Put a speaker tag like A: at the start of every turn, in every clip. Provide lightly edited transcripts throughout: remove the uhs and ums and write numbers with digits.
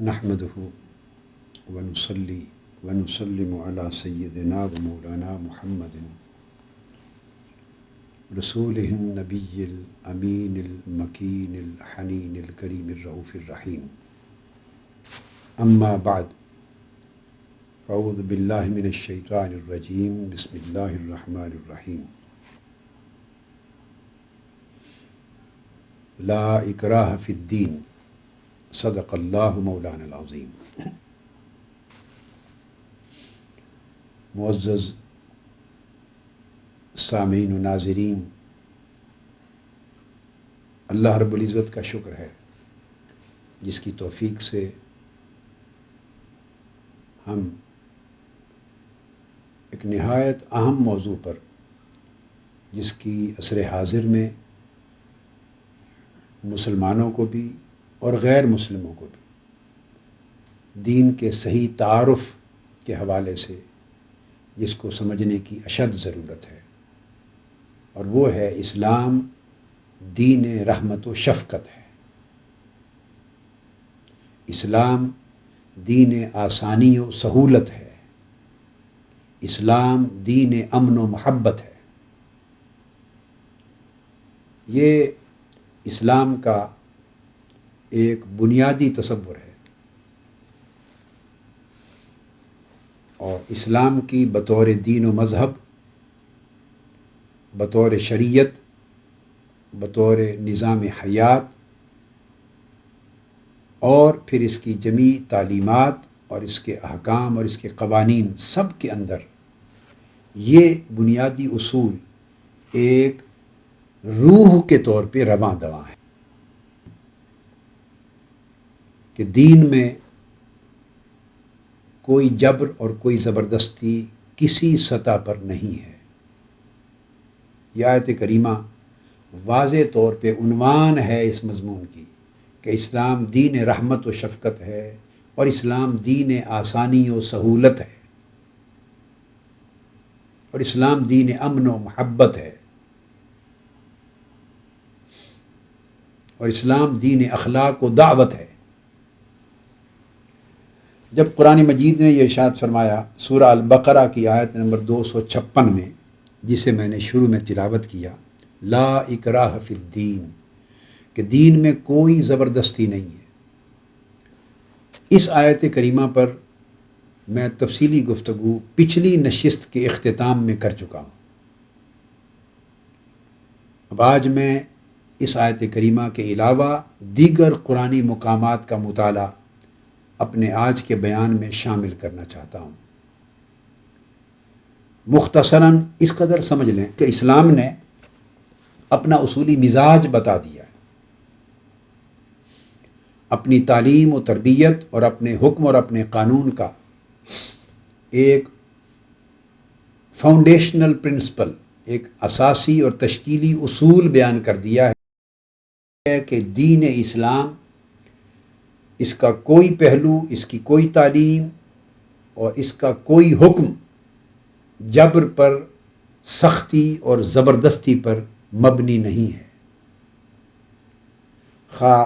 A: نحمده ونصلي ونسلم على سيدنا ومولانا محمد رسوله النبي الأمين المكين الحنين الكريم الرؤوف الرحيم. أما بعد، أعوذ بالله من الشيطان الرجيم. بسم الله الرحمن الرحيم. لا إكراه في الدين. صدق اللہ مولانا العظیم. معزز سامعین و ناظرین، اللہ رب العزت کا شکر ہے جس کی توفیق سے ہم ایک نہایت اہم موضوع پر، جس کی عصر حاضر میں مسلمانوں کو بھی اور غیر مسلموں کو بھی دین کے صحیح تعارف کے حوالے سے جس کو سمجھنے کی اشد ضرورت ہے، اور وہ ہے اسلام دین رحمت و شفقت ہے. اسلام دین آسانی و سہولت ہے. اسلام دین امن و محبت ہے. یہ اسلام کا ایک بنیادی تصور ہے، اور اسلام کی بطور دین و مذہب، بطور شریعت، بطور نظام حیات، اور پھر اس کی جمیع تعلیمات اور اس کے احکام اور اس کے قوانین، سب کے اندر یہ بنیادی اصول ایک روح کے طور پہ رواں دواں ہے کہ دین میں کوئی جبر اور کوئی زبردستی کسی سطح پر نہیں ہے. یہ آیت کریمہ واضح طور پہ عنوان ہے اس مضمون کی کہ اسلام دین رحمت و شفقت ہے، اور اسلام دین آسانی و سہولت ہے، اور اسلام دین امن و محبت ہے، اور اسلام دین اخلاق و دعوت ہے. جب قرآن مجید نے یہ ارشاد فرمایا سورہ البقرہ کی آیت نمبر 256 میں، جسے میں نے شروع میں تلاوت کیا، لا اکراہ فی الدین، کہ دین میں کوئی زبردستی نہیں ہے، اس آیت کریمہ پر میں تفصیلی گفتگو پچھلی نشست کے اختتام میں کر چکا ہوں. اب آج میں اس آیت کریمہ کے علاوہ دیگر قرآنی مقامات کا مطالعہ اپنے آج کے بیان میں شامل کرنا چاہتا ہوں. مختصراً اس قدر سمجھ لیں کہ اسلام نے اپنا اصولی مزاج بتا دیا ہے. اپنی تعلیم و تربیت اور اپنے حکم اور اپنے قانون کا ایک فاؤنڈیشنل پرنسپل، ایک اساسی اور تشکیلی اصول بیان کر دیا ہے کہ دین اسلام، اس کا کوئی پہلو، اس کی کوئی تعلیم اور اس کا کوئی حکم جبر پر، سختی اور زبردستی پر مبنی نہیں ہے. خواہ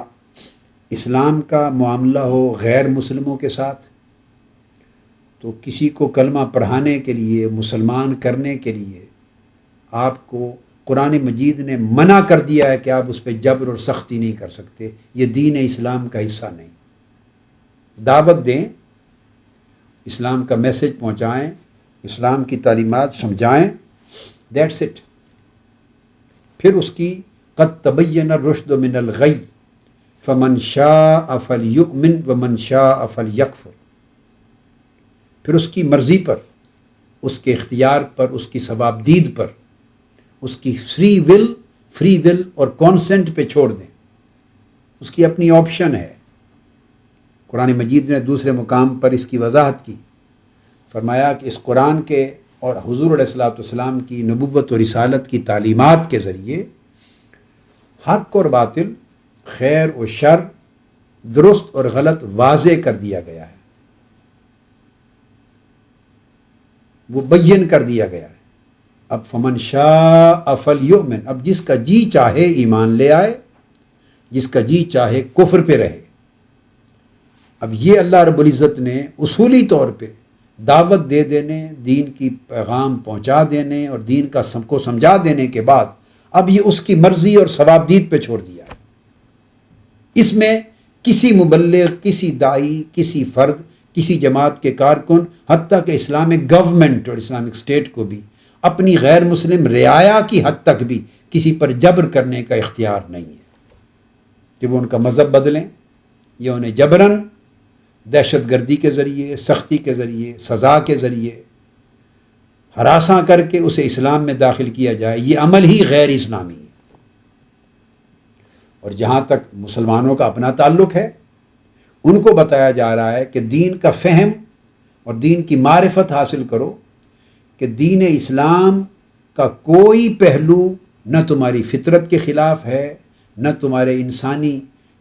A: اسلام کا معاملہ ہو غیر مسلموں کے ساتھ، تو کسی کو کلمہ پڑھانے کے لیے، مسلمان کرنے کے لیے آپ کو قرآن مجید نے منع کر دیا ہے کہ آپ اس پہ جبر اور سختی نہیں کر سکتے. یہ دین اسلام کا حصہ نہیں. دعوت دیں، اسلام کا میسج پہنچائیں، اسلام کی تعلیمات سمجھائیں، دیٹس اٹ. پھر اس کی قد تبین الرشد من الغی فمن شاء فلیؤمن ومن شاء فلیکفر. پھر اس کی مرضی پر، اس کے اختیار پر، اس کی ثوابدید پر، اس کی فری ول اور کانسنٹ پہ چھوڑ دیں. اس کی اپنی آپشن ہے. قرآن مجید نے دوسرے مقام پر اس کی وضاحت کی، فرمایا کہ اس قرآن کے اور حضور علیہ الصلوۃ والسلام کی نبوت و رسالت کی تعلیمات کے ذریعے حق اور باطل، خیر و شر، درست اور غلط واضح کر دیا گیا ہے، وہ بیان کر دیا گیا ہے. اب فمن شاء فلیؤمن، اب جس کا جی چاہے ایمان لے آئے، جس کا جی چاہے کفر پہ رہے. اب یہ اللہ رب العزت نے اصولی طور پہ دعوت دے دینے، دین کی پیغام پہنچا دینے اور دین کا سب کو سمجھا دینے کے بعد اب یہ اس کی مرضی اور ثوابدید پہ چھوڑ دیا ہے۔ اس میں کسی مبلغ، کسی داعی، کسی فرد، کسی جماعت کے کارکن، حتیٰ کہ اسلامک گورنمنٹ اور اسلامک اسٹیٹ کو بھی اپنی غیر مسلم رعایا کی حد تک بھی کسی پر جبر کرنے کا اختیار نہیں ہے کہ وہ ان کا مذہب بدلیں یا انہیں جبراً دہشت گردی کے ذریعے، سختی کے ذریعے، سزا کے ذریعے ہراساں کر کے اسے اسلام میں داخل کیا جائے۔ یہ عمل ہی غیر اسلامی ہے۔ اور جہاں تک مسلمانوں کا اپنا تعلق ہے، ان کو بتایا جا رہا ہے کہ دین کا فہم اور دین کی معرفت حاصل کرو کہ دین اسلام کا کوئی پہلو نہ تمہاری فطرت کے خلاف ہے، نہ تمہارے انسانی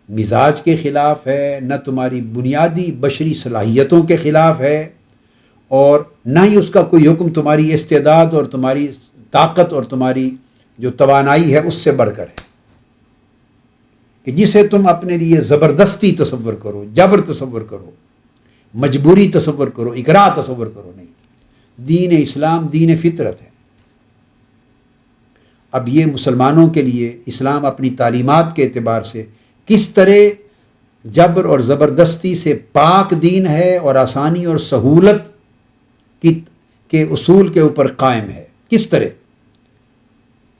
A: مزاج کے خلاف ہے، نہ تمہاری بنیادی بشری صلاحیتوں کے خلاف ہے، اور نہ ہی اس کا کوئی حکم تمہاری استعداد اور تمہاری طاقت اور تمہاری جو توانائی ہے اس سے بڑھ کر ہے، کہ جسے تم اپنے لیے زبردستی تصور کرو، جبر تصور کرو، مجبوری تصور کرو، اکراہ تصور کرو، نہیں۔ دین اسلام دین فطرت ہے۔ اب یہ مسلمانوں کے لیے اسلام اپنی تعلیمات کے اعتبار سے کس طرح جبر اور زبردستی سے پاک دین ہے اور آسانی اور سہولت کے اصول کے اوپر قائم ہے، کس طرح،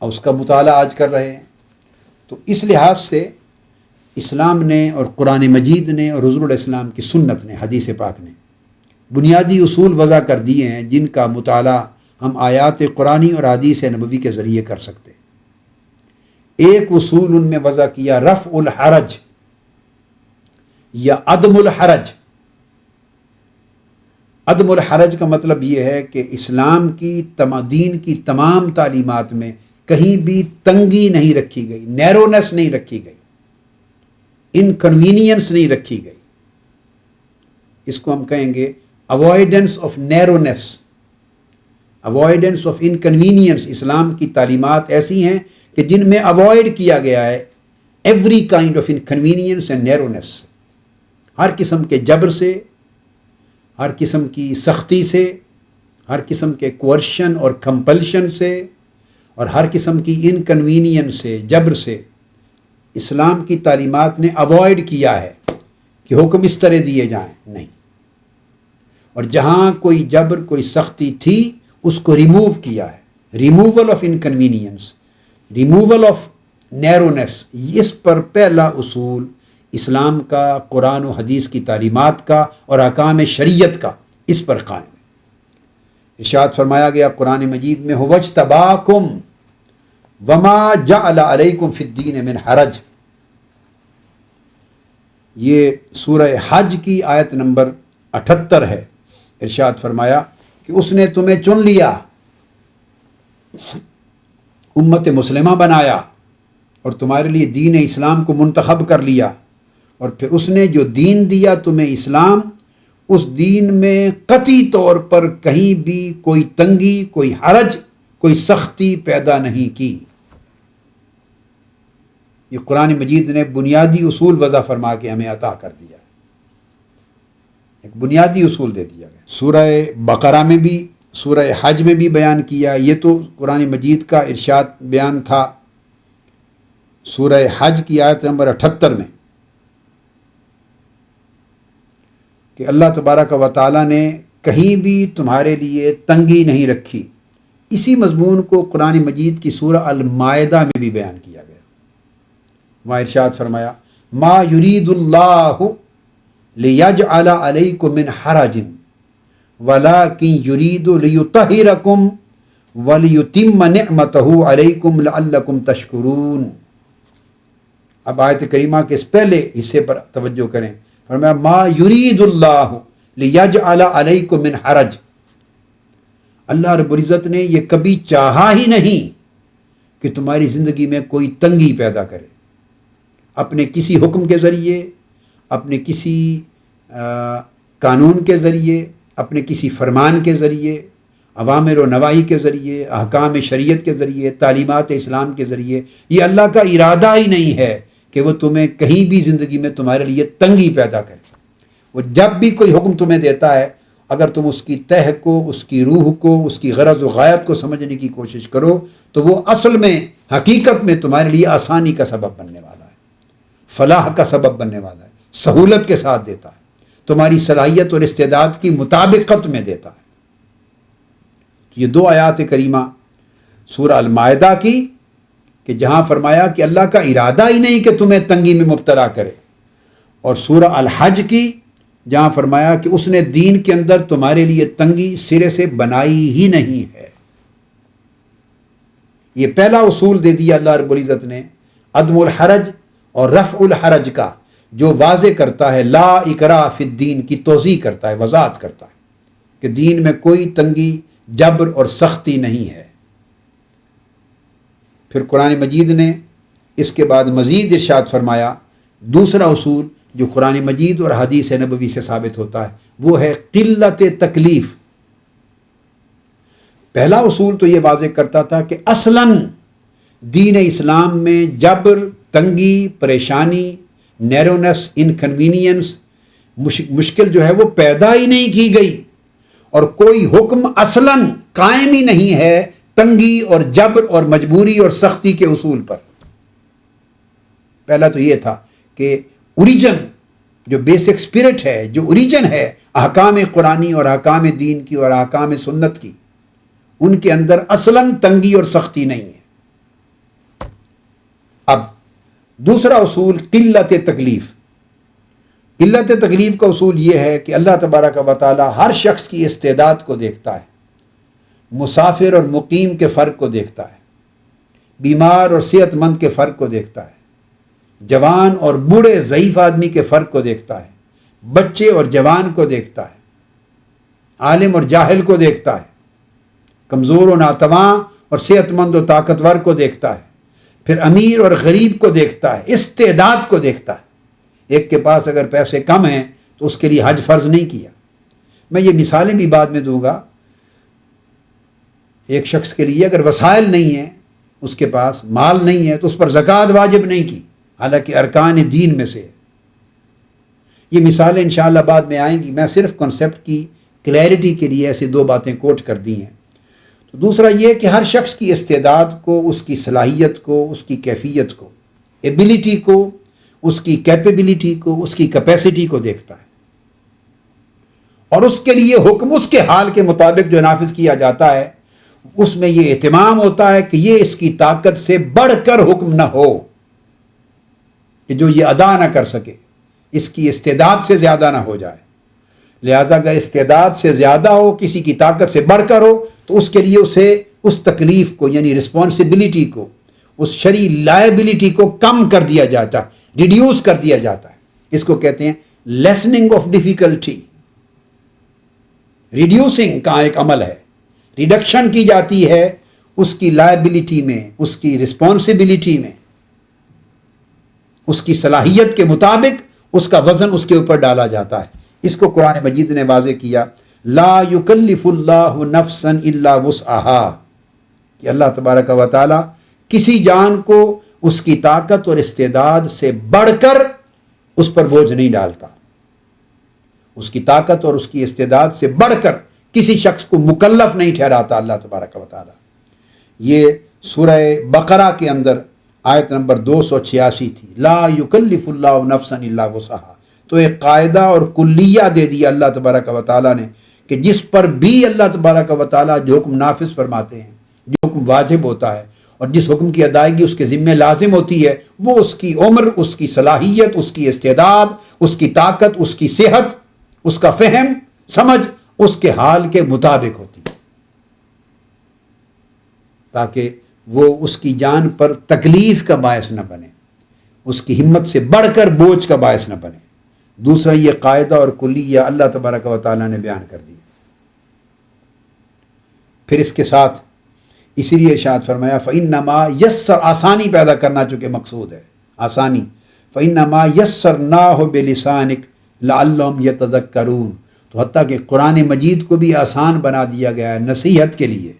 A: اور اس کا مطالعہ آج کر رہے ہیں۔ تو اس لحاظ سے اسلام نے اور قرآن مجید نے اور حضور علیہ السلام کی سنت نے، حدیث پاک نے بنیادی اصول وضع کر دیے ہیں جن کا مطالعہ ہم آیات قرآنی اور حدیث نبوی کے ذریعے کر سکتے ہیں۔ ایک اصول ان میں وضع کیا رفع الحرج یا عدم الحرج۔ عدم الحرج کا مطلب یہ ہے کہ اسلام کی دین کی تمام تعلیمات میں کہیں بھی تنگی نہیں رکھی گئی، نیرونیس نہیں رکھی گئی، انکنوینئنس نہیں رکھی گئی۔ اس کو ہم کہیں گے avoidance of narrowness, avoidance of inconvenience. Islam کی تعلیمات ایسی ہیں کہ جن میں اوائڈ کیا گیا ہے every kind of inconvenience and narrowness, ہر قسم کے جبر سے، ہر قسم کی سختی سے، ہر قسم کے کوئرشن اور کمپلشن سے، اور ہر قسم کی انکنوینئنس سے، جبر سے اسلام کی تعلیمات نے اوائڈ کیا ہے کہ حکم اس طرح دیے جائیں، نہیں۔ اور جہاں کوئی جبر، کوئی سختی تھی اس کو ریموو کیا ہے، removal of inconvenience, removal of narrowness. اس پر پہلا اصول اسلام کا، قرآن و حدیث کی تعلیمات کا اور احکام شریعت کا اس پر قائم ہے۔ ارشاد فرمایا گیا قرآن مجید میں هُوَ اجْتَبَاكُمْ وَمَا جَعَلَ عَلَيْكُمْ فِي الدِّينِ مِنْ حَرَجٍ۔ یہ سورہ حج کی آیت نمبر 78 ہے۔ ارشاد فرمایا کہ اس نے تمہیں چن لیا، امت مسلمہ بنایا اور تمہارے لیے دین اسلام کو منتخب کر لیا، اور پھر اس نے جو دین دیا تمہیں اسلام، اس دین میں قطعی طور پر کہیں بھی کوئی تنگی، کوئی حرج، کوئی سختی پیدا نہیں کی۔ یہ قرآن مجید نے بنیادی اصول وضع فرما کے ہمیں عطا کر دیا، ایک بنیادی اصول دے دیا گیا۔ سورہ بقرہ میں بھی، سورہ حج میں بھی بیان کیا۔ یہ تو قرآن مجید کا ارشاد بیان تھا سورہ حج کی آیت نمبر 78 میں کہ اللہ تبارک و تعالیٰ نے کہیں بھی تمہارے لیے تنگی نہیں رکھی۔ اسی مضمون کو قرآن مجید کی سورہ المائدہ میں بھی بیان کیا گیا۔ وہاں ارشاد فرمایا ما یرید اللہ لیجعل علیکم من حرج ولکن یرید لیطہرکم ولیتم نعمتہ علیکم لعلکم تشکرون۔ اب آیت کریمہ کے اس پہلے حصے پر توجہ کریں۔ فرمایا ما یرید اللہ لیجعل علیکم من حرج، اللہ رب العزت نے یہ کبھی چاہا ہی نہیں کہ تمہاری زندگی میں کوئی تنگی پیدا کرے، اپنے کسی حکم کے ذریعے، اپنے کسی قانون کے ذریعے، اپنے کسی فرمان کے ذریعے، اوامر و نواہی کے ذریعے، احکام شریعت کے ذریعے، تعلیمات اسلام کے ذریعے۔ یہ اللہ کا ارادہ ہی نہیں ہے کہ وہ تمہیں کہیں بھی زندگی میں تمہارے لیے تنگی پیدا کرے۔ وہ جب بھی کوئی حکم تمہیں دیتا ہے، اگر تم اس کی تہ کو، اس کی روح کو، اس کی غرض و غایت کو سمجھنے کی کوشش کرو تو وہ اصل میں، حقیقت میں تمہارے لیے آسانی کا سبب بننے والا ہے، فلاح کا سبب بننے والا ہے، سہولت کے ساتھ دیتا ہے، تمہاری صلاحیت اور استعداد کی مطابقت میں دیتا ہے۔ یہ دو آیات کریمہ سورہ المائدہ کی، کہ جہاں فرمایا کہ اللہ کا ارادہ ہی نہیں کہ تمہیں تنگی میں مبتلا کرے، اور سورہ الحج کی جہاں فرمایا کہ اس نے دین کے اندر تمہارے لیے تنگی سرے سے بنائی ہی نہیں ہے۔ یہ پہلا اصول دے دیا اللہ رب العزت نے، عدم الحرج اور رفع الحرج کا، جو واضح کرتا ہے، لا اکراہ فی الدین کی توضیح کرتا ہے، وضاحت کرتا ہے کہ دین میں کوئی تنگی، جبر اور سختی نہیں ہے۔ پھر قرآن مجید نے اس کے بعد مزید ارشاد فرمایا، دوسرا اصول جو قرآن مجید اور حدیث نبوی سے ثابت ہوتا ہے، وہ ہے قلت تکلیف۔ پہلا اصول تو یہ واضح کرتا تھا کہ اصلاً دین اسلام میں جبر، تنگی، پریشانی، نیرونس، انکنوینئنس، مشکل جو ہے وہ پیدا ہی نہیں کی گئی، اور کوئی حکم اصلاً قائم ہی نہیں ہے تنگی اور جبر اور مجبوری اور سختی کے اصول پر۔ پہلا تو یہ تھا کہ اوریجن، جو بیسک سپرٹ ہے، جو اوریجن ہے احکام قرآنی اور احکام دین کی اور احکام سنت کی، ان کے اندر اصلاً تنگی اور سختی نہیں ہے۔ اب دوسرا اصول قلت تکلیف۔ قلت تکلیف کا اصول یہ ہے کہ اللہ تبارک و تعالی ہر شخص کی استعداد کو دیکھتا ہے، مسافر اور مقیم کے فرق کو دیکھتا ہے، بیمار اور صحت مند کے فرق کو دیکھتا ہے، جوان اور بوڑھے ضعیف آدمی کے فرق کو دیکھتا ہے، بچے اور جوان کو دیکھتا ہے، عالم اور جاہل کو دیکھتا ہے، کمزور و ناتواں اور صحت مند و طاقتور کو دیکھتا ہے، پھر امیر اور غریب کو دیکھتا ہے، استعداد کو دیکھتا ہے۔ ایک کے پاس اگر پیسے کم ہیں تو اس کے لیے حج فرض نہیں کیا۔ میں یہ مثالیں بھی بعد میں دوں گا۔ ایک شخص کے لیے اگر وسائل نہیں ہیں، اس کے پاس مال نہیں ہے، تو اس پر زکوٰۃ واجب نہیں کی، حالانکہ ارکان دین میں سے ہے۔ یہ مثالیں انشاءاللہ بعد میں آئیں گی، میں صرف کنسیپٹ کی کلیئرٹی کے لیے ایسی دو باتیں کوٹ کر دی ہیں۔ تو دوسرا یہ کہ ہر شخص کی استعداد کو، اس کی صلاحیت کو، اس کی کیفیت کو، ایبیلٹی کو، اس کی کیپیبلٹی کو، اس کی کیپیسٹی کو دیکھتا ہے، اور اس کے لیے حکم اس کے حال کے مطابق جو نافذ کیا جاتا ہے، اس میں یہ اہتمام ہوتا ہے کہ یہ اس کی طاقت سے بڑھ کر حکم نہ ہو، کہ جو یہ ادا نہ کر سکے، اس کی استعداد سے زیادہ نہ ہو جائے۔ لہذا اگر استعداد سے زیادہ ہو، کسی کی طاقت سے بڑھ کر ہو، تو اس کے لیے اسے اس تکلیف کو، یعنی رسپانسبلٹی کو، اس شرعی لائبلٹی کو کم کر دیا جاتا ہے، ریڈیوس کر دیا جاتا ہے۔ اس کو کہتے ہیں لیسننگ آف ڈیفیکلٹی۔ ریڈیوسنگ کا ایک عمل ہے، ریڈکشن کی جاتی ہے اس کی لائبلٹی میں، اس کی رسپانسبلٹی میں، اس کی صلاحیت کے مطابق اس کا وزن اس کے اوپر ڈالا جاتا ہے۔ اس کو قرآن مجید نے واضح کیا، لا یکلف اللہ نفسا الا وسعها، کہ اللہ تبارک و تعالی کسی جان کو اس کی طاقت اور استعداد سے بڑھ کر اس پر بوجھ نہیں ڈالتا، اس کی طاقت اور اس کی استعداد سے بڑھ کر کسی شخص کو مکلف نہیں ٹھہراتا اللہ تبارک و تعالی۔ یہ سورہ بقرہ کے اندر آیت نمبر 286 تھی، لا یکلف اللہ نفسا الا وسعها۔ تو ایک قاعدہ اور کلیہ دے دیا اللہ تبارک و تعالی نے، کہ جس پر بھی اللہ تبارک و تعالی جو حکم نافذ فرماتے ہیں، جو حکم واجب ہوتا ہے، اور جس حکم کی ادائیگی اس کے ذمہ لازم ہوتی ہے، وہ اس کی عمر، اس کی صلاحیت، اس کی استعداد، اس کی طاقت، اس کی صحت، اس کا فہم، سمجھ اس کے حال کے مطابق ہوتی ہے، تاکہ وہ اس کی جان پر تکلیف کا باعث نہ بنے، اس کی ہمت سے بڑھ کر بوجھ کا باعث نہ بنے۔ دوسرا یہ قاعدہ اور کلیہ اللہ تبارک و تعالیٰ نے بیان کر دیا۔ پھر اس کے ساتھ اسی لیے ارشاد فرمایا فَإِنَّمَا يَسَّرْ، آسانی پیدا کرنا چونکہ مقصود ہے، آسانی، فَإِنَّمَا يَسَّرْنَاهُ بِلِسَانِكَ لَعَلَّهُمْ يَتَذَكَّرُونَ، تو حتیٰ کہ قرآن مجید کو بھی آسان بنا دیا گیا ہے نصیحت کے لیے،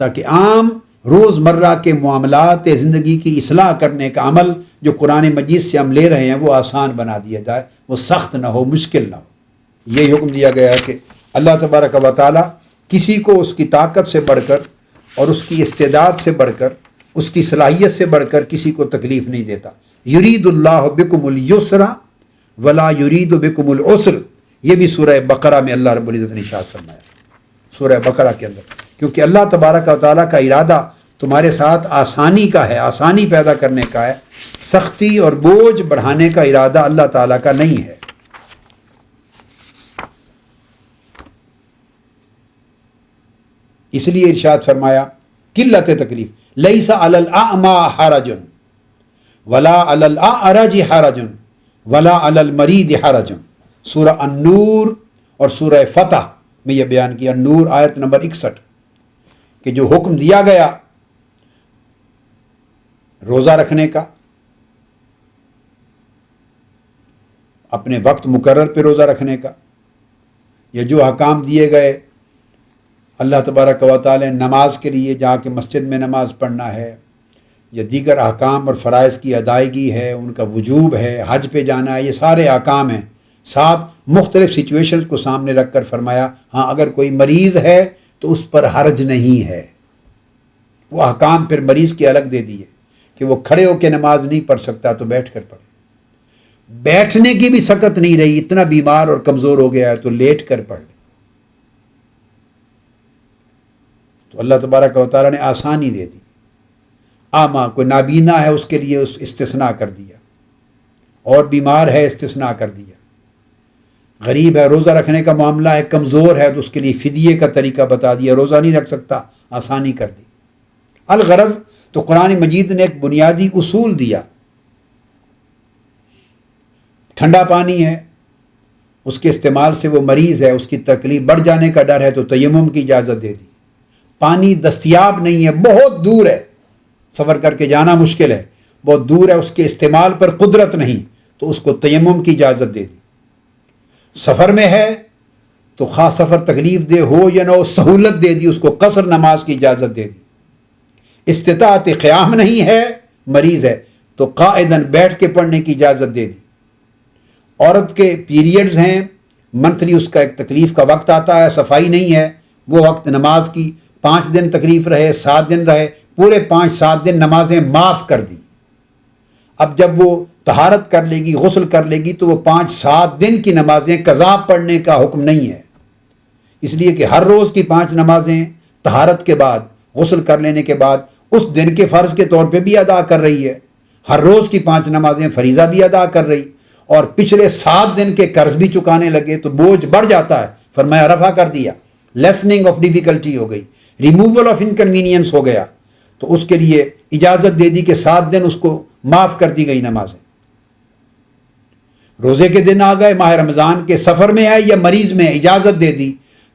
A: تاکہ عام روزمرہ کے معاملات زندگی کی اصلاح کرنے کا عمل جو قرآن مجید سے ہم لے رہے ہیں وہ آسان بنا دیا جائے، وہ سخت نہ ہو، مشکل نہ ہو۔ یہ حکم دیا گیا ہے کہ اللہ تبارک و تعالیٰ کسی کو اس کی طاقت سے بڑھ کر اور اس کی استعداد سے بڑھ کر، اس کی صلاحیت سے بڑھ کر کسی کو تکلیف نہیں دیتا۔ یرید اللہ بکم الیسر ولا یرید بکم العسر، یہ بھی سورہ بقرہ میں اللہ رب العزت نے ارشاد فرمایا، سورہ بقرہ کے اندر، کیونکہ اللہ تبارک و تعالیٰ کا ارادہ تمہارے ساتھ آسانی کا ہے، آسانی پیدا کرنے کا ہے، سختی اور بوجھ بڑھانے کا ارادہ اللہ تعالیٰ کا نہیں ہے۔ اس لیے ارشاد فرمایا قلت تکلیف، لیس علی الاعمی حرج ولا علی الاعرج حرج ولا علی المریض حرج، سورہ النور اور سورہ فتح میں یہ بیان کیا، النور آیت نمبر 61، کہ جو حکم دیا گیا روزہ رکھنے کا، اپنے وقت مقرر پہ روزہ رکھنے کا، یا جو احکام دیے گئے اللہ تبارک و تعالی نماز کے لیے جا کے مسجد میں نماز پڑھنا ہے، یا دیگر احکام اور فرائض کی ادائیگی ہے، ان کا وجوب ہے، حج پہ جانا ہے، یہ سارے احکام ہیں، ساتھ مختلف سچویشنز کو سامنے رکھ کر فرمایا ہاں اگر کوئی مریض ہے تو اس پر حرج نہیں ہے۔ وہ احکام پھر مریض کے الگ دے دیے کہ وہ کھڑے ہو کے نماز نہیں پڑھ سکتا تو بیٹھ کر پڑھے، بیٹھنے کی بھی سکت نہیں رہی، اتنا بیمار اور کمزور ہو گیا ہے تو لیٹ کر پڑھ لے۔ تو اللہ تبارک و تعالیٰ نے آسانی دے دی۔ آما کوئی نابینا ہے اس کے لیے اس استثناء کر دیا، اور بیمار ہے استثناء کر دیا، غریب ہے روزہ رکھنے کا معاملہ ہے، کمزور ہے تو اس کے لیے فدیے کا طریقہ بتا دیا، روزہ نہیں رکھ سکتا آسانی کر دی۔ الغرض تو قرآن مجید نے ایک بنیادی اصول دیا، ٹھنڈا پانی ہے اس کے استعمال سے وہ مریض ہے، اس کی تکلیف بڑھ جانے کا ڈر ہے تو تیمم کی اجازت دے دی۔ پانی دستیاب نہیں ہے، بہت دور ہے، سفر کر کے جانا مشکل ہے، بہت دور ہے، اس کے استعمال پر قدرت نہیں تو اس کو تیمم کی اجازت دے دی۔ سفر میں ہے تو خاص سفر تکلیف دہ ہو یا نہ ہو سہولت دے دی، اس کو قصر نماز کی اجازت دے دی۔ استطاعت قیام نہیں ہے، مریض ہے تو قائداً بیٹھ کے پڑھنے کی اجازت دے دی۔ عورت کے پیریڈز ہیں، منتھلی اس کا ایک تکلیف کا وقت آتا ہے، صفائی نہیں ہے، وہ وقت نماز کی 5 دن تکلیف رہے، 7 دن رہے، پورے 5-7 دن نمازیں معاف کر دی۔ اب جب وہ طہارت کر لے گی، غسل کر لے گی تو وہ 5-7 دن کی نمازیں قضا پڑھنے کا حکم نہیں ہے، اس لیے کہ ہر روز کی 5 نمازیں طہارت کے بعد، غسل کر لینے کے بعد اس دن کے فرض کے طور پہ بھی ادا کر رہی ہے، ہر روز کی 5 نمازیں فریضہ بھی ادا کر رہی، اور پچھلے 7 دن کے قرض بھی چکانے لگے تو بوجھ بڑھ جاتا ہے، فرمایا رفع کر دیا، لیسننگ آف ڈیفیکلٹی ہو گئی، ریموول آف انکنوینئنس ہو گیا، تو اس کے لیے اجازت دے دی کہ 7 دن اس کو معاف کر دی گئی نمازیں۔ روزے کے دن آ گئے، ماہ رمضان کے، سفر میں ہے یا مریض میں، اجازت دے دی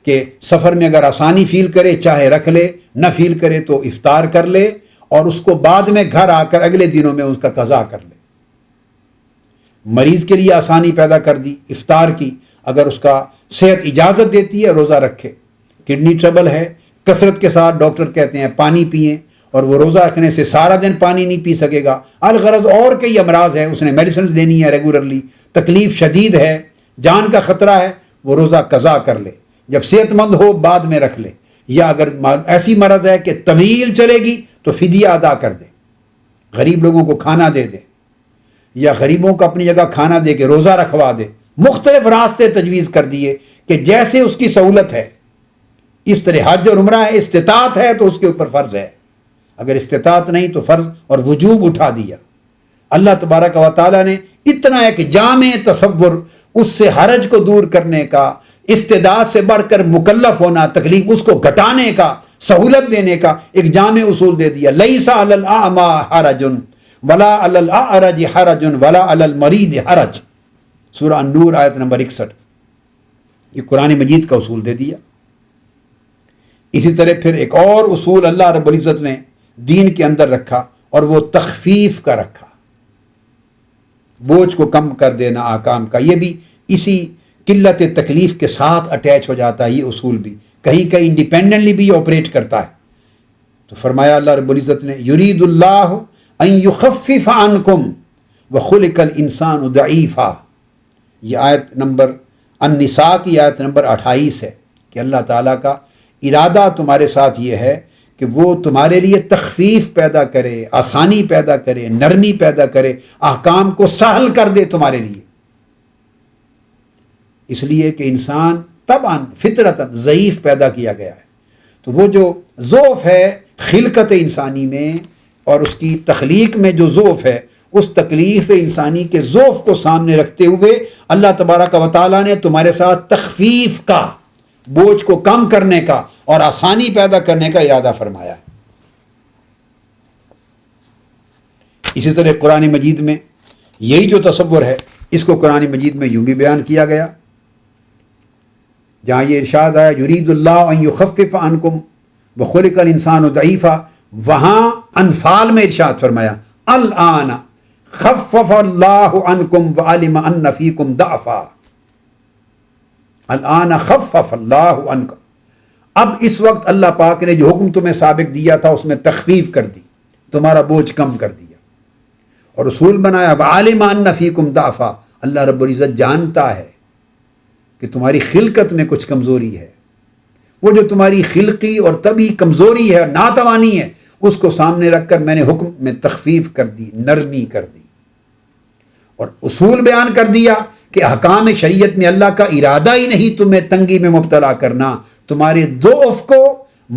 A: کہ سفر میں اگر آسانی فیل کرے چاہے رکھ لے، نہ فیل کرے تو افطار کر لے، اور اس کو بعد میں گھر آ کر اگلے دنوں میں اس کا قضا کر لے۔ مریض کے لیے آسانی پیدا کر دی افطار کی، اگر اس کا صحت اجازت دیتی ہے روزہ رکھے، کڈنی ٹربل ہے، کثرت کے ساتھ ڈاکٹر کہتے ہیں پانی پئیں، اور وہ روزہ رکھنے سے سارا دن پانی نہیں پی سکے گا، الغرض اور کئی امراض ہیں، اس نے میڈیسنز لینی ہے ریگولرلی، تکلیف شدید ہے، جان کا خطرہ ہے، وہ روزہ قضا کر لے، جب صحت مند ہو بعد میں رکھ لے، یا اگر ایسی مرض ہے کہ طویل چلے گی تو فدیہ ادا کر دے، غریب لوگوں کو کھانا دے دے، یا غریبوں کو اپنی جگہ کھانا دے کے روزہ رکھوا دے، مختلف راستے تجویز کر دیے کہ جیسے اس کی سہولت ہے، اس طرح حج اور عمرہ ہے، استطاعت ہے تو اس کے اوپر فرض ہے، اگر استطاعت نہیں تو فرض اور وجوب اٹھا دیا۔ اللہ تبارک و تعالیٰ نے اتنا ایک جامع تصور اس سے حرج کو دور کرنے کا، استعداد سے بڑھ کر مکلف ہونا، تکلیف اس کو گھٹانے کا، سہولت دینے کا ایک جامع اصول دے دیا، لیس علی الاعمی حرج ولا علی الاعرج حرج ولا علی المریض حرج، سورہ النور آیت نمبر 61، یہ قرآن مجید کا اصول دے دیا۔ اسی طرح پھر ایک اور اصول اللہ رب العزت نے دین کے اندر رکھا، اور وہ تخفیف کا رکھا، بوجھ کو کم کر دینا احکام کا، یہ بھی اسی قلت تکلیف کے ساتھ اٹیچ ہو جاتا ہے، یہ اصول بھی کہیں کہیں انڈیپینڈنٹلی بھی آپریٹ کرتا ہے، تو فرمایا اللہ رب العزت نے یرید اللہ ان یخفف عنکم وخلق الانسان ضعیفا، یہ آیت نمبر النساء کی آیت نمبر 28 ہے کہ اللہ تعالیٰ کا ارادہ تمہارے ساتھ یہ ہے کہ وہ تمہارے لیے تخفیف پیدا کرے، آسانی پیدا کرے، نرمی پیدا کرے، احکام کو سہل کر دے تمہارے لیے، اس لیے کہ انسان طبعاً فطرتاً ضعیف پیدا کیا گیا ہے۔ تو وہ جو ضعف ہے خلقت انسانی میں اور اس کی تخلیق میں جو ضعف ہے، اس تکلیف انسانی کے ضعف کو سامنے رکھتے ہوئے اللہ تبارک و تعالیٰ نے تمہارے ساتھ تخفیف کا، بوجھ کو کم کرنے کا اور آسانی پیدا کرنے کا ارادہ فرمایا ہے۔ اسی طرح قرآن مجید میں یہی جو تصور ہے، اس کو قرآن مجید میں یوں بھی بیان کیا گیا، جہاں یہ ارشاد آیا یرید اللہ ان یخفف عنکم وخلق الانسان ضعیفا، وہاں انفال میں ارشاد فرمایا الآن خفف اللہ عنکم وعلم ان فیکم ضعفا، الآن خفف اللہ عنکم، اب اس وقت اللہ پاک نے جو حکم تمہیں سابق دیا تھا اس میں تخفیف کر دی، تمہارا بوجھ کم کر دیا اور رسول بنایا، وعلم ان فیکم ضعفا، اللہ رب العزت جانتا ہے کہ تمہاری خلقت میں کچھ کمزوری ہے، وہ جو تمہاری خلقی اور طبعی کمزوری ہے، ناتوانی ہے، اس کو سامنے رکھ کر میں نے حکم میں تخفیف کر دی، نرمی کر دی اور اصول بیان کر دیا کہ احکام شریعت میں اللہ کا ارادہ ہی نہیں تمہیں تنگی میں مبتلا کرنا، تمہارے ضعف کو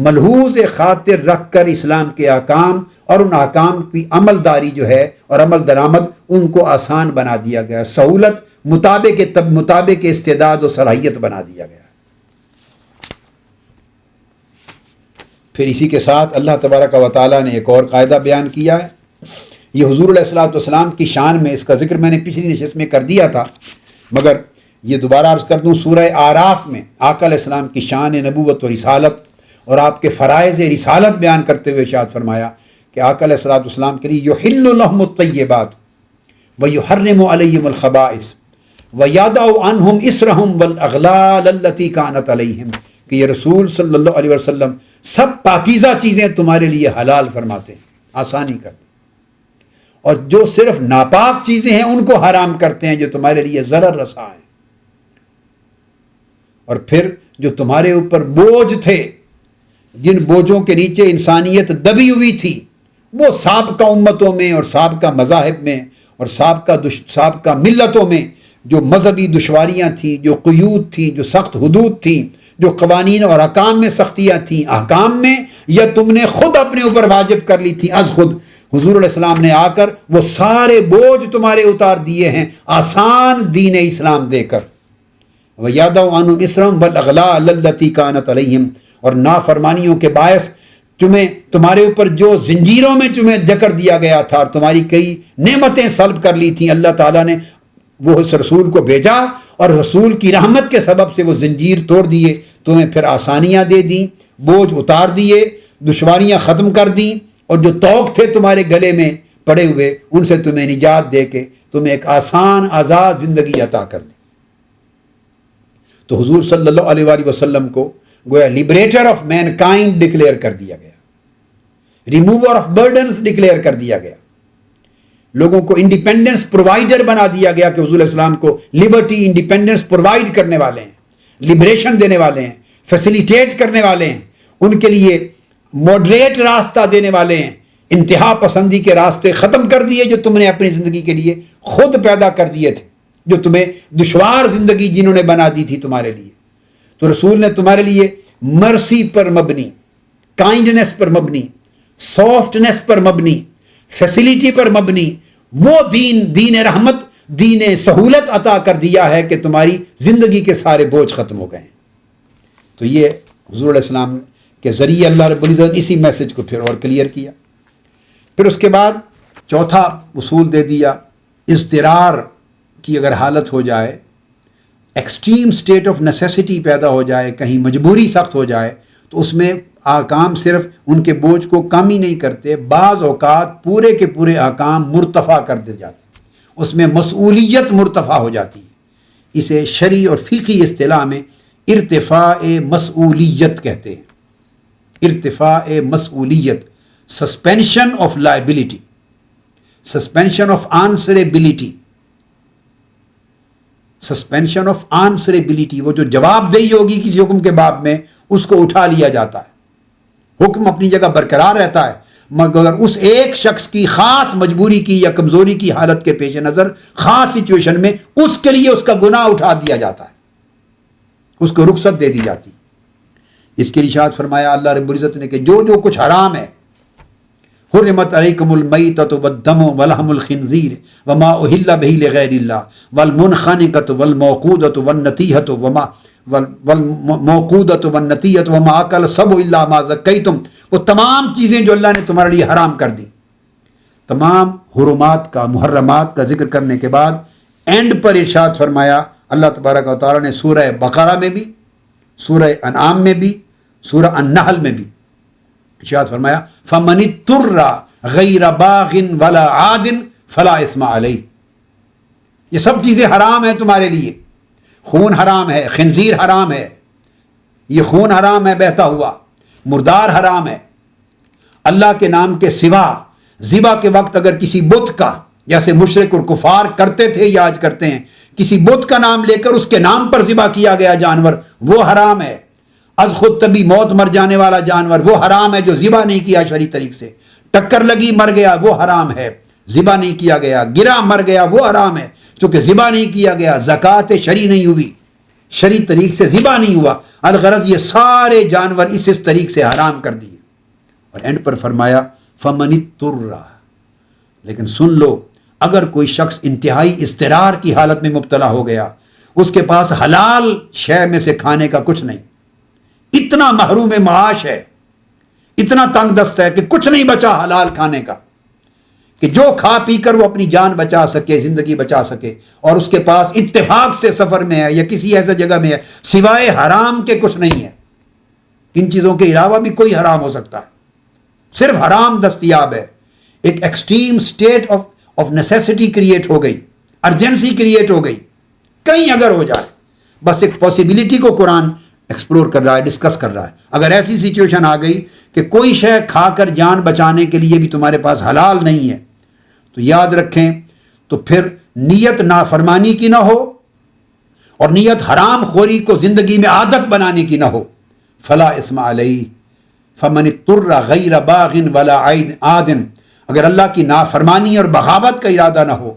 A: ملحوظ خاطر رکھ کر اسلام کے احکام اور ان احکام کی عمل داری جو ہے اور عمل درآمد ان کو آسان بنا دیا گیا، سہولت مطابق استعداد و صلاحیت بنا دیا گیا۔ پھر اسی کے ساتھ اللہ تبارک و تعالیٰ نے ایک اور قاعدہ بیان کیا ہے، یہ حضور علیہ الصلوۃ والسلام کی شان میں، اس کا ذکر میں نے پچھلی نشست میں کر دیا تھا مگر یہ دوبارہ عرض کر دوں، سورہ اعراف میں آقا علیہ السلام کی شان نبوت و رسالت اور آپ کے فرائض رسالت بیان کرتے ہوئے ارشاد فرمایا کہ آقا علیہ الصلوۃ والسلام کے لیے یحل لهم الطیبات ویحرم علیہم الخبائث ویضع عنہم اسرہم والاغلال التی کانت علیہم، کہ یہ رسول صلی اللہ علیہ وسلم سب پاکیزہ چیزیں تمہارے لیے حلال فرماتے ہیں، آسانی کرتے ہیں، اور جو صرف ناپاک چیزیں ہیں ان کو حرام کرتے ہیں جو تمہارے لیے ضرر رسا ہیں، اور پھر جو تمہارے اوپر بوجھ تھے، جن بوجھوں کے نیچے انسانیت دبی ہوئی تھی، وہ سابقہ امتوں میں اور سابقہ مذاہب میں اور سابقہ ملتوں میں جو مذہبی دشواریاں تھیں، جو قیود تھیں، جو سخت حدود تھیں، جو قوانین اور احکام میں سختیاں تھیں، احکام میں یا تم نے خود اپنے اوپر واجب کر لی تھی از خود، حضور علیہ السلام نے آ کر وہ سارے بوجھ تمہارے اتار دیے ہیں آسان دین اسلام دے کر۔ وَيَضَعُ عَنْهُمْ إِصْرَهُمْ وَالْأَغْلَالَ الَّتِي كَانَتْ عَلَيْهِمْ، اور نافرمانیوں کے باعث تمہارے اوپر جو زنجیروں میں تمہیں جکڑ دیا گیا تھا اور تمہاری کئی نعمتیں سلب کر لی تھیں، اللہ تعالیٰ نے وہ اس رسول کو بھیجا اور رسول کی رحمت کے سبب سے وہ زنجیر توڑ دیے، تمہیں پھر آسانیاں دے دیں، بوجھ اتار دیے، دشواریاں ختم کر دیں، اور جو توق تھے تمہارے گلے میں پڑے ہوئے ان سے تمہیں نجات دے کے تمہیں ایک آسان آزاد زندگی عطا کر دی۔ تو حضور صلی اللہ علیہ وآلہ وسلم کو گویا لبریٹر آف مین کائنڈ ڈکلیئر کر دیا گیا، ریموور آف برڈنز ڈکلیئر کر دیا گیا، لوگوں کو انڈیپینڈنس پرووائڈر بنا دیا گیا کہ حضور علیہ السلام کو لبرٹی انڈیپینڈنس پرووائڈ کرنے والے ہیں، لبریشن دینے والے ہیں، فیسیلیٹیٹ کرنے والے ہیں، ان کے لیے ماڈریٹ راستہ دینے والے ہیں، انتہا پسندی کے راستے ختم کر دیے جو تم نے اپنی زندگی کے لیے خود پیدا کر دیے تھے، جو تمہیں دشوار زندگی جنہوں نے بنا دی تھی تمہارے لیے۔ تو رسول نے تمہارے لیے مرسی پر مبنی، کائنڈنس پر مبنی، سافٹنس پر مبنی، فیسیلیٹی پر مبنی وہ دین رحمت، دین سہولت عطا کر دیا ہے کہ تمہاری زندگی کے سارے بوجھ ختم ہو گئے ہیں۔ تو یہ حضور علیہ السلام کے ذریعے اللہ رب العزت نے اسی میسج کو پھر اور کلیئر کیا۔ پھر اس کے بعد چوتھا اصول دے دیا، اضطرار کی اگر حالت ہو جائے، ایکسٹریم سٹیٹ آف نیسیسٹی پیدا ہو جائے، کہیں مجبوری سخت ہو جائے، تو اس میں احکام صرف ان کے بوجھ کو کم ہی نہیں کرتے، بعض اوقات پورے کے پورے احکام مرتفع کر دیے جاتے ہیں، اس میں مسئولیت مرتفع ہو جاتی ہے۔ اسے شرعی اور فقہی اصطلاح میں ارتفاع مسئولیت کہتے ہیں، ارتفاع مسئولیت، suspension of liability, suspension of answerability, suspension of answerability, وہ جو جواب دہی ہوگی کسی حکم کے باب میں اس کو اٹھا لیا جاتا ہے، حکم اپنی جگہ برقرار رہتا ہے، مگر اس ایک شخص کی خاص مجبوری کی یا کمزوری کی حالت کے پیش نظر خاص سچویشن میں اس کے لیے اس کا گناہ اٹھا دیا جاتا ہے، اس کو رخصت دے دی جاتی۔ اس کے ارشاد فرمایا اللہ رب العزت نے کہ جو جو کچھ حرام ہے، حرمت علیکم المیتۃ والدم ولحم الخنزیر وما اہل بہ لغیر اللہ والمنخنقۃ والموقودۃ والنطیحۃ وما اکل السبع الا ما ذکیتم، وہ تمام چیزیں جو اللہ نے تمہارے لیے حرام کر دی، تمام حرمات کا، محرمات کا ذکر کرنے کے بعد اینڈ پر ارشاد فرمایا اللہ تبارک و تعالیٰ نے سورہ بقرہ میں بھی، سورہ انعام میں بھی، سورہ النحل میں بھی ارشاد فرمایا فَمَنِ اضْطُرَّ غَيْرَ بَاغٍ وَلَا عَادٍ فَلَا إِثْمَ عَلَيْهِ، یہ سب چیزیں حرام ہیں تمہارے لیے، خون حرام ہے، خنزیر حرام ہے، یہ خون حرام ہے بہتا ہوا، مردار حرام ہے، اللہ کے نام کے سوا ذبح کے وقت اگر کسی بت کا، جیسے مشرک اور کفار کرتے تھے یا آج کرتے ہیں، کسی بت کا نام لے کر اس کے نام پر ذبح کیا گیا جانور وہ حرام ہے، از خود طبی موت مر جانے والا جانور وہ حرام ہے جو ذبح نہیں کیا شرعی طریق سے، ٹکر لگی مر گیا وہ حرام ہے، ذبح نہیں کیا گیا، گرا مر گیا وہ حرام ہے چونکہ ذبح نہیں کیا گیا، زکوٰۃ شرعی نہیں ہوئی، شرعی طریق سے ذبح نہیں ہوا، الغرض یہ سارے جانور اس طریق سے حرام کر دیے۔ اور اینڈ پر فرمایا فَمَنِ اضْطُرَّ، لیکن سن لو اگر کوئی شخص انتہائی اضطرار کی حالت میں مبتلا ہو گیا، اس کے پاس حلال شے میں سے کھانے کا کچھ نہیں، اتنا محروم معاش ہے، اتنا تنگ دست ہے کہ کچھ نہیں بچا حلال کھانے کا کہ جو کھا پی کر وہ اپنی جان بچا سکے، زندگی بچا سکے، اور اس کے پاس اتفاق سے سفر میں ہے یا کسی ایسے جگہ میں ہے سوائے حرام کے کچھ نہیں ہے، ان چیزوں کے علاوہ بھی کوئی حرام ہو سکتا ہے، صرف حرام دستیاب ہے، ایک extreme state of necessity create ہو گئی، ارجنسی کریٹ ہو گئی، کہیں اگر ہو جائے، بس ایک پاسبلٹی کو قرآن ایکسپلور کر رہا ہے، ڈسکس کر رہا ہے، اگر ایسی سچویشن آ گئی کہ کوئی شے کھا کر جان بچانے کے لیے بھی تمہارے پاس حلال نہیں ہے تو یاد رکھیں، تو پھر نیت نافرمانی کی نہ ہو اور نیت حرام خوری کو زندگی میں عادت بنانے کی نہ ہو، فلا اثم علیہ فمن اضطر غیر باغ ولا عاد، اگر اللہ کی نافرمانی اور بغاوت کا ارادہ نہ ہو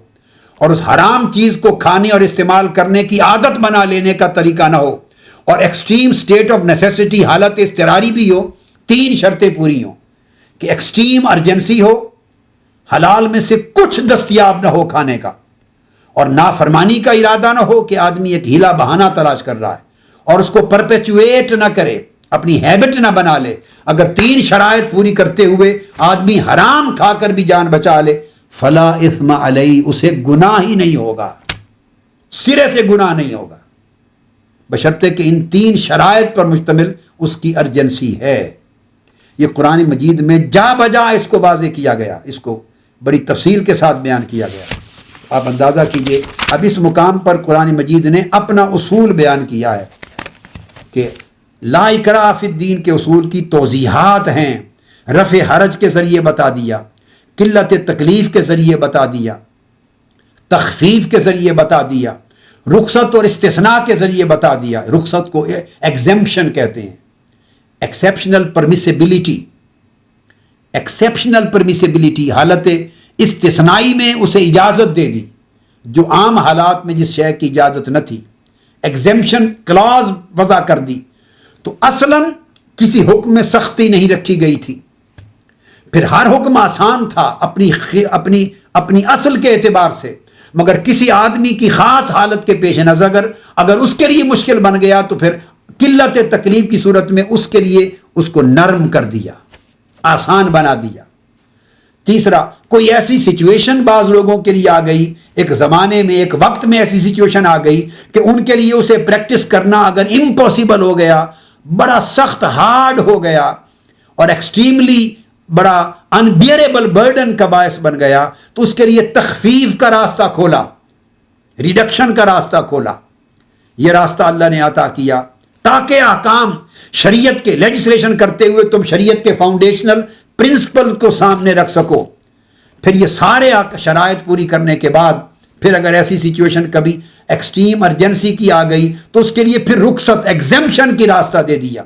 A: اور اس حرام چیز کو کھانے اور استعمال کرنے کی عادت بنا لینے کا طریقہ نہ ہو اور ایکسٹریم سٹیٹ آف نیسیسٹی، حالت اضطراری بھی ہو، تین شرطیں پوری ہوں کہ ایکسٹریم ارجنسی ہو، حلال میں سے کچھ دستیاب نہ ہو کھانے کا، اور نافرمانی کا ارادہ نہ ہو کہ آدمی ایک ہیلا بہانہ تلاش کر رہا ہے اور اس کو پرپیچویٹ نہ کرے، اپنی ہیبٹ نہ بنا لے، اگر تین شرائط پوری کرتے ہوئے آدمی حرام کھا کر بھی جان بچا لے فلا اثم علیہ، اسے گناہ ہی نہیں ہوگا، سرے سے گناہ نہیں ہوگا، بشرطے کہ ان تین شرائط پر مشتمل اس کی ارجنسی ہے۔ یہ قرآن مجید میں جا بجا اس کو واضح کیا گیا، اس کو بڑی تفصیل کے ساتھ بیان کیا گیا۔ آپ اندازہ کیجئے اب اس مقام پر قرآن مجید نے اپنا اصول بیان کیا ہے کہ لا اکراہ فی الدین کے اصول کی توضیحات ہیں، رفع حرج کے ذریعے بتا دیا، قلت تکلیف کے ذریعے بتا دیا، تخفیف کے ذریعے بتا دیا، رخصت اور استثناء کے ذریعے بتا دیا۔ رخصت کو ایگزمپشن کہتے ہیں، ایکسیپشنل پرمیسیبلٹی، ایکسیپشنل پرمیسیبلٹی، حالت استثنائی میں اسے اجازت دے دی جو عام حالات میں جس شے کی اجازت نہ تھی، ایگزمپشن کلاز وضع کر دی، تو اصلاً کسی حکم میں سختی نہیں رکھی گئی تھی، پھر ہر حکم آسان تھا اپنی اصل کے اعتبار سے، مگر کسی آدمی کی خاص حالت کے پیش نظر اگر اس کے لیے مشکل بن گیا تو پھر قلت تکلیف کی صورت میں اس کے لیے اس کو نرم کر دیا، آسان بنا دیا۔ تیسرا، کوئی ایسی سچویشن بعض لوگوں کے لیے آ گئی، ایک زمانے میں ایک وقت میں ایسی سچویشن آ گئی کہ ان کے لیے اسے پریکٹس کرنا اگر امپاسبل ہو گیا، بڑا سخت ہارڈ ہو گیا اور ایکسٹریملی بڑا انبیئریبل برڈن کا باعث بن گیا، تو اس کے لیے تخفیف کا راستہ کھولا، ریڈکشن کا راستہ کھولا۔ یہ راستہ اللہ نے عطا کیا تاکہ احکام شریعت کے لیجسلیشن کرتے ہوئے تم شریعت کے فاؤنڈیشنل پرنسپل کو سامنے رکھ سکو. پھر یہ سارے شرائط پوری کرنے کے بعد پھر اگر ایسی سچویشن کبھی ایکسٹریم ارجنسی کی آ گئی تو اس کے لیے پھر رخصت ایگزمپشن کی راستہ دے دیا,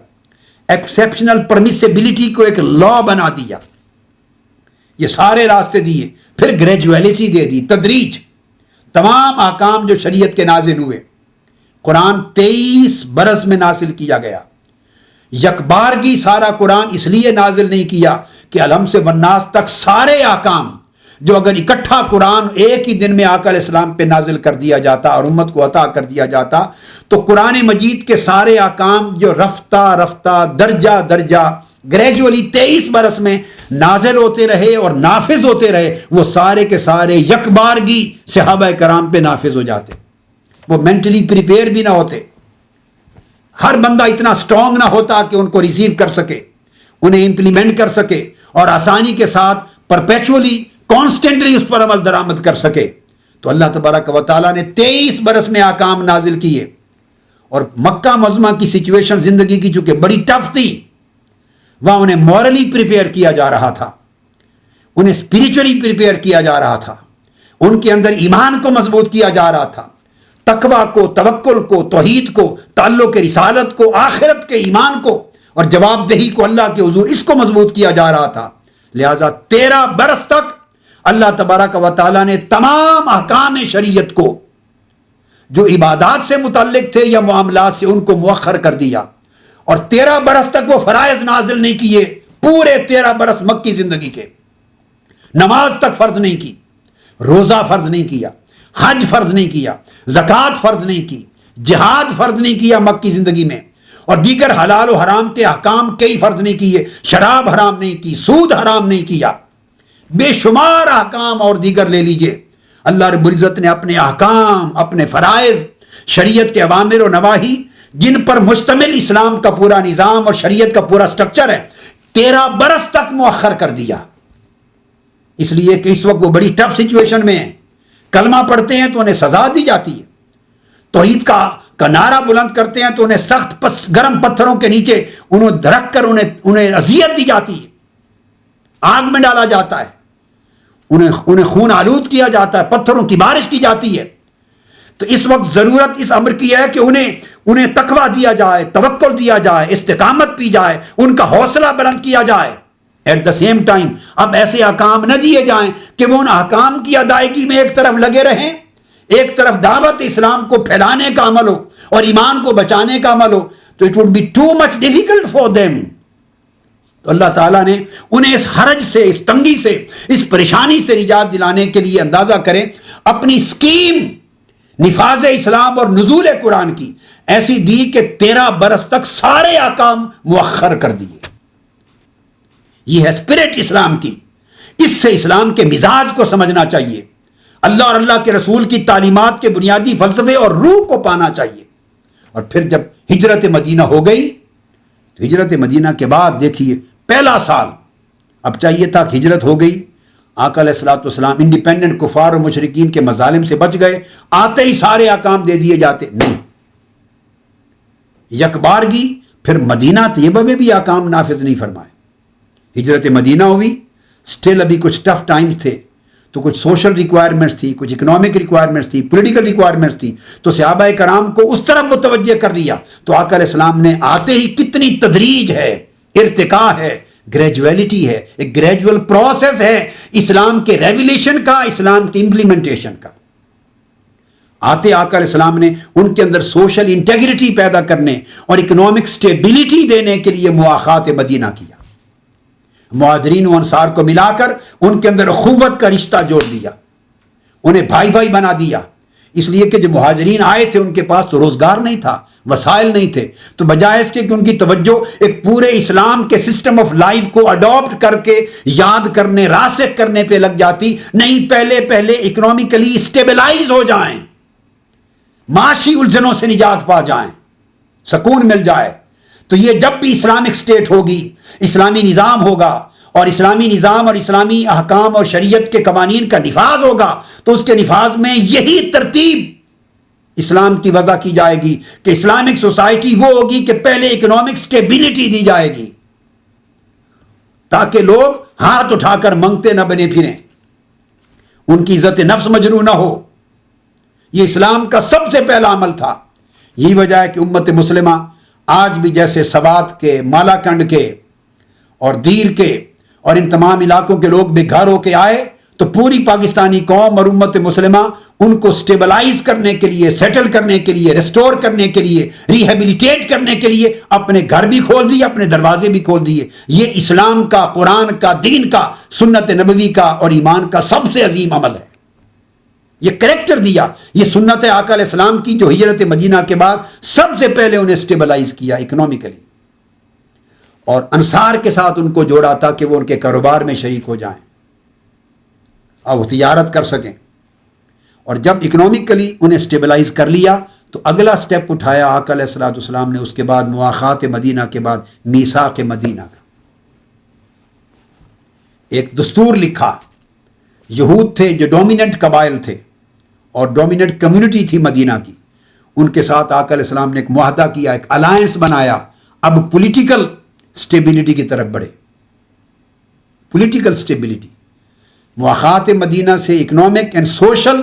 A: ایکسیپشنل پرمیسیبلٹی کو ایک لا بنا دیا. یہ سارے راستے دیے, پھر گریجویلٹی دے دی, تدریج. تمام احکام جو شریعت کے نازل ہوئے, قرآن 23 برس میں نازل کیا گیا. یکبارگی سارا قرآن اس لیے نازل نہیں کیا کہ الحم سے والناس تک سارے احکام جو اگر اکٹھا قرآن ایک ہی دن میں آقا علیہ السلام پہ نازل کر دیا جاتا اور امت کو عطا کر دیا جاتا تو قرآن مجید کے سارے احکام جو رفتہ رفتہ درجہ درجہ گریجولی 23 برس میں نازل ہوتے رہے اور نافذ ہوتے رہے, وہ سارے کے سارے یکبارگی صحابہ کرام پہ نافذ ہو جاتے. وہ مینٹلی پریپیئر بھی نہ ہوتے, ہر بندہ اتنا سٹرونگ نہ ہوتا کہ ان کو ریسیو کر سکے, انہیں امپلیمنٹ کر سکے اور آسانی کے ساتھ پرپیچولی کانسٹنٹلی اس پر عمل درآمد کر سکے. تو اللہ تبارک و تعالیٰ نے 23 برس میں احکام نازل کیے. اور مکہ معظمہ کی سچویشن زندگی کی چونکہ بڑی ٹف تھی, وہاں انہیں مورلی پریپیئر کیا جا رہا تھا, انہیں اسپریچولی پریپیئر کیا جا رہا تھا, ان کے اندر ایمان کو مضبوط کیا جا رہا تھا, تقویٰ کو, توکل کو, توحید کو, تعلق رسالت کو, آخرت کے ایمان کو اور جواب دہی کو اللہ کے حضور, اس کو مضبوط کیا جا رہا تھا. لہذا 13 برس تک اللہ تبارک و تعالیٰ نے تمام احکام شریعت کو جو عبادات سے متعلق تھے یا معاملات سے ان کو مؤخر کر دیا, اور 13 برس تک وہ فرائض نازل نہیں کیے. پورے 13 برس مکی زندگی کے نماز تک فرض نہیں کی, روزہ فرض نہیں کیا, حج فرض نہیں کیا, زکوٰۃ فرض نہیں کی, جہاد فرض نہیں کیا مکی زندگی میں, اور دیگر حلال و حرام کے احکام کئی فرض نہیں کیے. شراب حرام نہیں کی, سود حرام نہیں کیا, بے شمار احکام اور دیگر لے لیجئے. اللہ رب العزت نے اپنے احکام, اپنے فرائض, شریعت کے اوامر و نواہی جن پر مشتمل اسلام کا پورا نظام اور شریعت کا پورا سٹرکچر ہے, 13 برس تک مؤخر کر دیا. اس لیے کہ اس وقت وہ بڑی ٹف سچویشن میں ہیں. کلمہ پڑھتے ہیں تو انہیں سزا دی جاتی ہے, توحید کا نعرہ بلند کرتے ہیں تو انہیں سخت گرم پتھروں کے نیچے انہیں رکھ کر انہیں اذیت دی جاتی ہے, آگ میں ڈالا جاتا ہے, انہیں خون آلود کیا جاتا ہے, پتھروں کی بارش کی جاتی ہے. تو اس وقت ضرورت اس امر کی ہے کہ انہیں تقویٰ دیا جائے, توکل دیا جائے, استقامت پی جائے, ان کا حوصلہ بلند کیا جائے. ایٹ دا سیم ٹائم اب ایسے احکام نہ دیے جائیں کہ وہ ان احکام کی ادائیگی میں ایک طرف لگے رہیں, ایک طرف دعوت اسلام کو پھیلانے کا عمل ہو اور ایمان کو بچانے کا عمل ہو, تو it would be too much difficult for them. تو اللہ تعالیٰ نے انہیں اس حرج سے, اس تنگی سے, اس پریشانی سے نجات دلانے کے لیے اندازہ کریں اپنی اسکیم نفاذ اسلام اور نزول قرآن کی ایسی دی کہ 13 برس تک سارے احکام مؤخر کر دیے. یہ ہے اسپرٹ اسلام کی. اس سے اسلام کے مزاج کو سمجھنا چاہیے, اللہ اور اللہ کے رسول کی تعلیمات کے بنیادی فلسفے اور روح کو پانا چاہیے. اور پھر جب ہجرت مدینہ ہو گئی تو ہجرت مدینہ کے بعد دیکھیے پہلا سال, اب چاہیے تھا کہ ہجرت ہو گئی, آقا علیہ الصلوۃ والسلام انڈیپینڈنٹ کفار و مشرکین کے مظالم سے بچ گئے, آتے ہی سارے احکام دے دیے جاتے, نہیں. یکبارگی پھر مدینہ طیبہ میں بھی احکام نافذ نہیں فرمائے. ہجرت مدینہ ہوئی, سٹل ابھی کچھ ٹف ٹائم تھے, تو کچھ سوشل ریکوائرمنٹس تھی, کچھ اکنامک ریکوائرمنٹس تھی, پولیٹیکل ریکوائرمنٹس تھی, تو صحابہ کرام کو اس طرف متوجہ کر لیا. تو آقا علیہ السلام نے آتے ہی کتنی تدریج ہے, ارتقاء ہے, گریجویلٹی ہے, ایک گریجول پروسیس ہے اسلام کے ریویلیشن کا, اسلام کی امپلیمنٹیشن کا. آتے آقا علیہ السلام نے ان کے اندر سوشل انٹیگریٹی پیدا کرنے اور اکنامک سٹیبلٹی دینے کے لیے مواخات مدینہ کیا. مہاجرین و انصار کو ملا کر ان کے اندر اخوت کا رشتہ جوڑ دیا, انہیں بھائی بھائی بنا دیا. اس لیے کہ جو مہاجرین آئے تھے ان کے پاس تو روزگار نہیں تھا, وسائل نہیں تھے, تو بجائے اس کے کہ ان کی توجہ ایک پورے اسلام کے سسٹم آف لائف کو اڈاپٹ کر کے یاد کرنے, راسخ کرنے پہ لگ جاتی, نہیں, پہلے اکنامکلی اسٹیبلائز ہو جائیں, معاشی الجھنوں سے نجات پا جائیں, سکون مل جائے. تو یہ جب بھی اسلامک سٹیٹ ہوگی, اسلامی نظام ہوگا, اور اسلامی نظام اور اسلامی احکام اور شریعت کے قوانین کا نفاذ ہوگا, تو اس کے نفاذ میں یہی ترتیب اسلام کی وضع کی جائے گی کہ اسلامک سوسائٹی وہ ہوگی کہ پہلے اکنامک سٹیبلٹی دی جائے گی تاکہ لوگ ہاتھ اٹھا کر منگتے نہ بنے پھریں، ان کی عزت نفس مجروح نہ ہو۔ یہ اسلام کا سب سے پہلا عمل تھا۔ یہی وجہ ہے کہ امت مسلمہ آج بھی جیسے سوات کے، مالاکنڈ کے اور دیر کے اور ان تمام علاقوں کے لوگ بے گھر ہو کے آئے تو پوری پاکستانی قوم اور امت مسلمہ ان کو سٹیبلائز کرنے کے لیے، سیٹل کرنے کے لیے، ریسٹور کرنے کے لیے، ریہیبلیٹیٹ کرنے کے لیے اپنے گھر بھی کھول دیے، اپنے دروازے بھی کھول دیے۔ یہ اسلام کا، قرآن کا، دین کا، سنت نبوی کا اور ایمان کا سب سے عظیم عمل ہے۔ یہ کریکٹر دیا، یہ سنت آقا علیہ السلام کی جو ہجرت مدینہ کے بعد سب سے پہلے انہیں سٹیبلائز کیا اکنامکلی، اور انصار کے ساتھ ان کو جوڑا تاکہ وہ ان کے کاروبار میں شریک ہو جائیں اور وہ تجارت کر سکیں۔ اور جب اکنامکلی انہیں سٹیبلائز کر لیا تو اگلا سٹیپ اٹھایا آقا علیہ السلام نے، اس کے بعد مواخات مدینہ کے بعد میثاق مدینہ کا ایک دستور لکھا۔ یہود تھے جو ڈومیننٹ قبائل تھے اور ڈومیننٹ کمیونٹی تھی مدینہ کی، ان کے ساتھ آقا علیہ السلام نے ایک معاہدہ کیا، ایک الائنس بنایا۔ اب پولیٹیکل سٹیبلٹی کی طرف بڑھے، پولیٹیکل سٹیبلٹی، مواخات مدینہ سے اکنامک اینڈ سوشل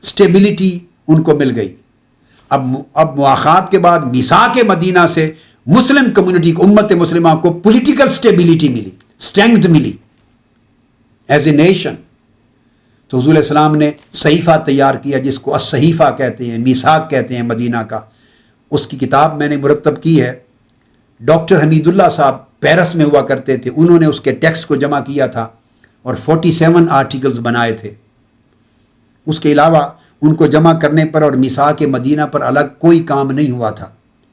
A: سٹیبلٹی ان کو مل گئی۔ اب مواخات کے بعد میثاق مدینہ سے مسلم کمیونٹی کو، امت مسلمہ کو پولیٹیکل سٹیبلٹی ملی، اسٹرینگتھ ملی ایز اے نیشن۔ تو حضور علیہ السلام نے صحیفہ تیار کیا جس کو الصحیفہ کہتے ہیں، میثاق کہتے ہیں مدینہ کا۔ اس کی کتاب میں نے مرتب کی ہے۔ ڈاکٹر حمید اللہ صاحب پیرس میں ہوا کرتے تھے، انہوں نے اس کے ٹیکسٹ کو جمع کیا تھا اور 47 آرٹیکلز بنائے تھے۔ اس کے علاوہ ان کو جمع کرنے پر اور میثاق مدینہ پر الگ کوئی کام نہیں ہوا تھا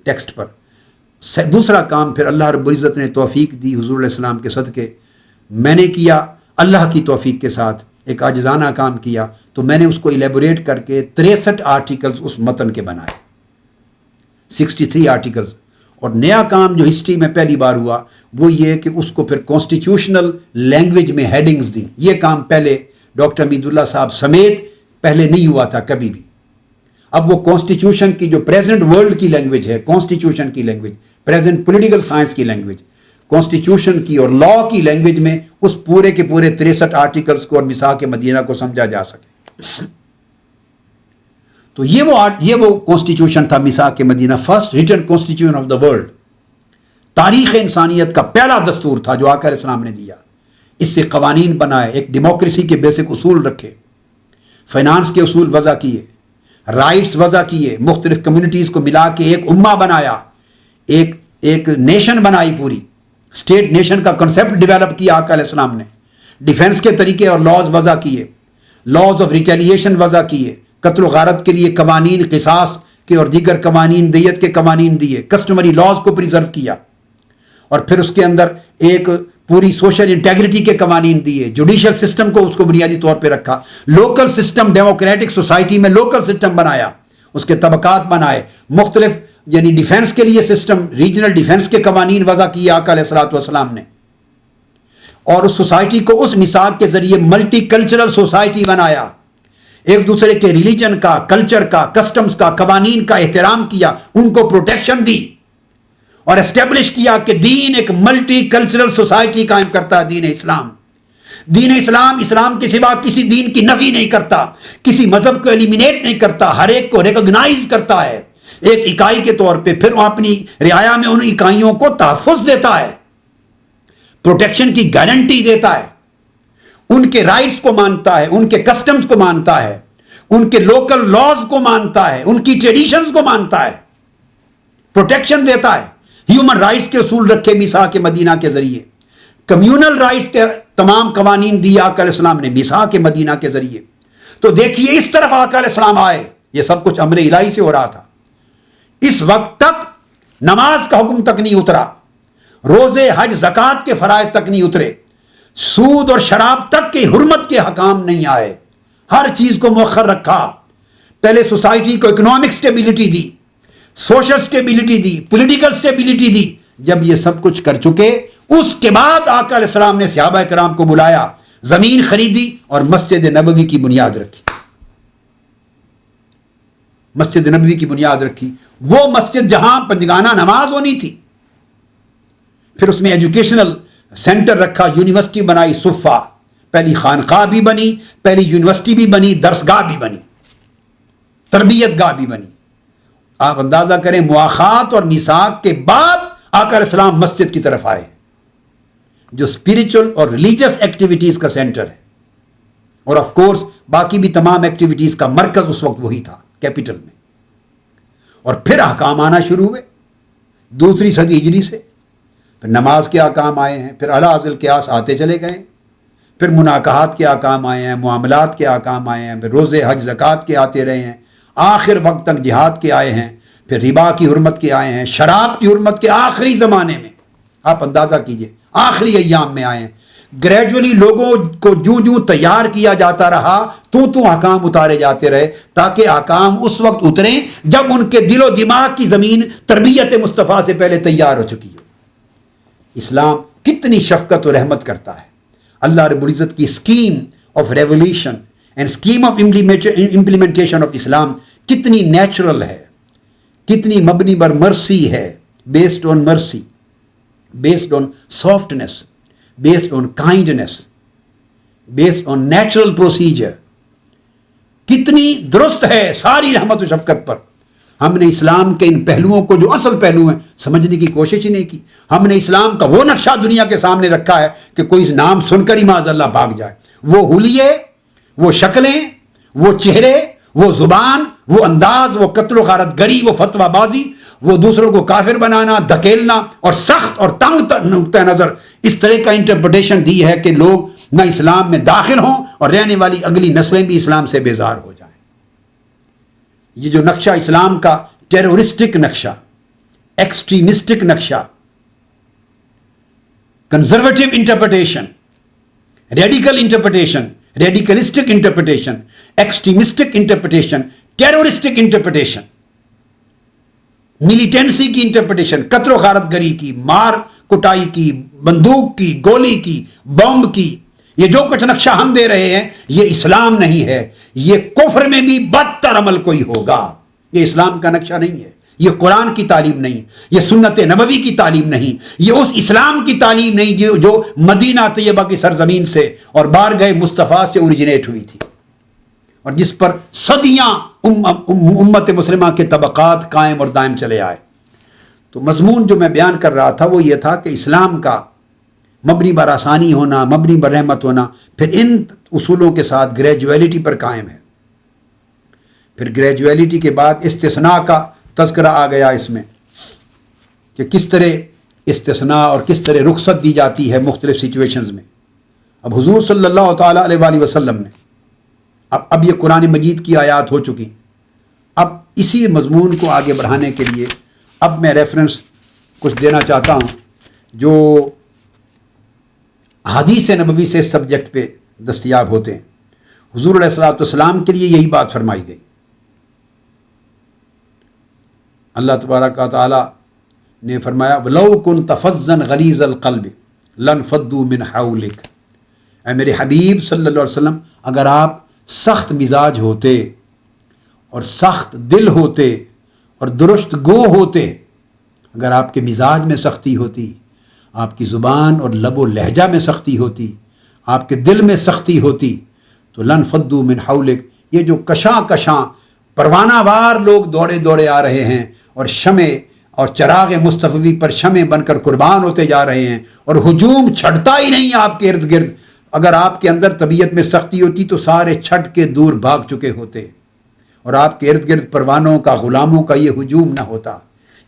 A: ٹیکسٹ پر۔ دوسرا کام پھر اللہ رب العزت نے توفیق دی حضور علیہ السلام کے صدقے، میں نے کیا اللہ کی توفیق کے ساتھ، ایک عاجزانہ کام کیا، تو میں نے اس کو ایلیبوریٹ کر کے 63 آرٹیکلز اس متن کے بنائے، 63 آرٹیکلز۔ اور نیا کام جو ہسٹری میں پہلی بار ہوا وہ یہ کہ اس کو پھر کانسٹیٹیوشنل لینگویج میں ہیڈنگز دی۔ یہ کام پہلے ڈاکٹر حمید اللہ صاحب سمیت پہلے نہیں ہوا تھا کبھی بھی۔ اب وہ کانسٹیٹیوشن کی جو پریزنٹ ورلڈ کی لینگویج ہے، کانسٹیٹیوشن کی لینگویج، پریزنٹ پولیٹیکل سائنس کی لینگویج، کانسٹیٹیوشن کی اور لا کی لینگویج میں اس پورے کے پورے 63 آرٹیکلز کو اور میثاق مدینہ کو سمجھا جا سکے۔ تو یہ وہ کانسٹیٹیوشن تھا میثاق Medina, first written constitution of the world, تاریخ انسانیت کا پہلا دستور تھا جو آقا علیہ السلام نے دیا۔ اس سے قوانین بنائے، ایک ڈیموکریسی کے بیسک اصول رکھے، فائنانس کے اصول وضع کیے، رائٹس وضع کیے، مختلف کمیونٹیز کو ملا کے ایک امہ بنایا، ایک نیشن بنائی، پوری اسٹیٹ نیشن کا کنسیپٹ ڈیولپ کیا آقا علیہ السلام نے۔ ڈیفنس کے طریقے اور لاز وضع کیے، لاز آف ریٹیلیشن وضع کیے، قتل و غارت کے لیے قوانین، قصاص کے اور دیگر قوانین، دیت کے قوانین دیے، کسٹمری لاز کو پریزرو کیا، اور پھر اس کے اندر ایک پوری سوشل انٹیگریٹی کے قوانین دیے، جوڈیشل سسٹم کو اس کو بنیادی طور پہ رکھا، لوکل سسٹم، ڈیموکریٹک سوسائٹی میں لوکل سسٹم بنایا، اس کے طبقات بنائے، مختلف یعنی ڈیفنس کے لیے سسٹم، ریجنل ڈیفنس کے قوانین وضع کیے آقا علیہ السلام نے، اور اس سوسائٹی کو اس میثاق کے ذریعے ملٹی کلچرل سوسائٹی بنایا، ایک دوسرے کے ریلیجن کا، کلچر کا، کسٹمز کا، قوانین کا احترام کیا، ان کو پروٹیکشن دی، اور اسٹیبلش کیا کہ دین ایک ملٹی کلچرل سوسائٹی قائم کرتا ہے۔ دین اسلام، دین اسلام اسلام کے سوا کسی دین کی نفی نہیں کرتا، کسی مذہب کو ایلیمینیٹ نہیں کرتا، ہر ایک کو ریکگنائز کرتا ہے ایک اکائی کے طور پہ، پھر وہ اپنی رعایا میں ان اکائیوں کو تحفظ دیتا ہے، پروٹیکشن کی گارنٹی دیتا ہے، ان کے رائٹس کو مانتا ہے، ان کے کسٹمز کو مانتا ہے، ان کے لوکل لاز کو مانتا ہے، ان کی ٹریڈیشنز کو مانتا ہے، پروٹیکشن دیتا ہے، ہیومن رائٹس کے اصول رکھے میثاق مدینہ کے ذریعے، کمیونل رائٹس کے تمام قوانین دی آقا علیہ السلام نے میثاق مدینہ کے ذریعے۔ تو دیکھیے اس طرف آقا علیہ السلام آئے، یہ سب کچھ امر الہی سے ہو رہا تھا۔ اس وقت تک نماز کا حکم تک نہیں اترا، روزے، حج، زکوٰۃ کے فرائض تک نہیں اترے، سود اور شراب تک کی حرمت کے حکام نہیں آئے، ہر چیز کو مؤخر رکھا۔ پہلے سوسائٹی کو اکنامک سٹیبلٹی دی، سوشل سٹیبلٹی دی، پولیٹیکل سٹیبلٹی دی۔ جب یہ سب کچھ کر چکے، اس کے بعد آقا علیہ السلام نے صحابہ کرام کو بلایا، زمین خریدی اور مسجد نبوی کی بنیاد رکھی۔ مسجد نبوی کی بنیاد رکھی، وہ مسجد جہاں پنجگانہ نماز ہونی تھی، پھر اس میں ایجوکیشنل سینٹر رکھا، یونیورسٹی بنائی، صفا، پہلی خانقاہ بھی بنی، پہلی یونیورسٹی بھی بنی، درسگاہ بھی بنی، تربیت گاہ بھی بنی۔ آپ اندازہ کریں مواخات اور میثاق کے بعد آقا علیہ السلام مسجد کی طرف آئے، جو اسپرچل اور ریلیجس ایکٹیویٹیز کا سینٹر ہے، اور آف کورس باقی بھی تمام ایکٹیویٹیز کا مرکز اس وقت وہی تھا کیپٹل میں۔ اور پھر احکام آنا شروع ہوئے دوسری صدی ہجری سے، پھر نماز کے احکام آئے ہیں، پھر اعلیٰ ازل قیاس آتے چلے گئے، پھر مناکحات کے احکام آئے ہیں، معاملات کے احکام آئے ہیں، پھر روزے حج زکوٰۃ کے آتے رہے ہیں، آخر وقت تک جہاد کے آئے ہیں، پھر ربا کی حرمت کے آئے ہیں، شراب کی حرمت کے آخری زمانے میں آپ اندازہ کیجئے آخری ایام میں آئے ہیں۔ گریجولی لوگوں کو جوں تیار کیا جاتا رہا تو احکام اتارے جاتے رہے، تاکہ احکام اس وقت اتریں جب ان کے دل و دماغ کی زمین تربیت مصطفیٰ سے پہلے تیار ہو چکی ہو۔ اسلام کتنی شفقت و رحمت کرتا ہے۔ اللہ رب العزت کی scheme of revolution and scheme of implementation of Islam کتنی نیچرل ہے، کتنی مبنی بر مرسی ہے، بیسڈ آن مرسی، based on softness, based on kindness, based on natural procedure, کتنی درست ہے ساری رحمت و شفقت پر۔ ہم نے اسلام کے ان پہلوؤں کو جو اصل پہلو ہیں سمجھنے کی کوشش ہی نہیں کی۔ ہم نے اسلام کا وہ نقشہ دنیا کے سامنے رکھا ہے کہ کوئی نام سن کر ہی معاذ اللہ بھاگ جائے۔ وہ حلیے، وہ شکلیں، وہ چہرے، وہ زبان، وہ انداز، وہ قتل و غارت گری، وہ فتویٰ بازی، وہ دوسروں کو کافر بنانا، دھکیلنا، اور سخت اور تنگ نقطہ نظر اس طرح کا انٹرپریٹیشن دی ہے کہ لوگ نہ اسلام میں داخل ہوں اور رہنے والی اگلی نسلیں بھی اسلام سے بیزار ہو جائیں۔ یہ جو نقشہ اسلام کا ٹیرورسٹک نقشہ، ایکسٹریمسٹک نقشہ، conservative interpretation, radical interpretation, radicalistic interpretation, extremistic interpretation, terroristic interpretation, militancy کی انٹرپریٹیشن، قتل و غارت گری کی، مار کٹائی کی، بندوق کی، گولی کی، بم کی، یہ جو کچھ نقشہ ہم دے رہے ہیں یہ اسلام نہیں ہے۔ یہ کفر میں بھی بدتر عمل کوئی ہوگا، یہ اسلام کا نقشہ نہیں ہے، یہ قرآن کی تعلیم نہیں، یہ سنت نبوی کی تعلیم نہیں، یہ اس اسلام کی تعلیم نہیں جو مدینہ طیبہ کی سرزمین سے اور بارگاہ مصطفیٰ سے اوریجنیٹ ہوئی تھی، اور جس پر صدیاں امت مسلمہ کے طبقات قائم اور دائم چلے آئے۔ تو مضمون جو میں بیان کر رہا تھا وہ یہ تھا کہ اسلام کا مبنی بر آسانی ہونا، مبنی بر رحمت ہونا، پھر ان اصولوں کے ساتھ گریجویلٹی پر قائم ہے۔ پھر گریجویلٹی کے بعد استثناء کا تذکرہ آ گیا اس میں کہ کس طرح استثناء اور کس طرح رخصت دی جاتی ہے مختلف سچویشنز میں۔ اب حضور صلی اللہ تعالیٰ علیہ وآلہ وسلم نے اب یہ قرآن مجید کی آیات ہو چکی، اب اسی مضمون کو آگے بڑھانے کے لیے اب میں ریفرنس کچھ دینا چاہتا ہوں جو حدیث نبوی سے اس سبجیکٹ پہ دستیاب ہوتے ہیں۔ حضور علیہ الصلوۃ والسلام کے لیے یہی بات فرمائی گئی۔ اللہ تبارک و تعالیٰ نے فرمایا وَلَوْ كُنْتَ فَظًّا غَلِيظَ الْقَلْبِ لَانفَضُّوا مِنْ حَوْلِكَ، اے میرے حبیب صلی اللہ علیہ وسلم اگر آپ سخت مزاج ہوتے اور سخت دل ہوتے اور درست گو ہوتے، اگر آپ کے مزاج میں سختی ہوتی، آپ کی زبان اور لب و لہجہ میں سختی ہوتی، آپ کے دل میں سختی ہوتی، تو لَانفَضُّوا مِنْ حَوْلِكَ، یہ جو کشاں کشاں پروانہ وار لوگ دوڑے دوڑے آ رہے ہیں اور شمع اور چراغ مصطفی پر شمع بن کر قربان ہوتے جا رہے ہیں اور ہجوم چھٹتا ہی نہیں آپ کے ارد گرد، اگر آپ کے اندر طبیعت میں سختی ہوتی تو سارے چھٹ کے دور بھاگ چکے ہوتے اور آپ کے ارد گرد پروانوں کا، غلاموں کا یہ ہجوم نہ ہوتا،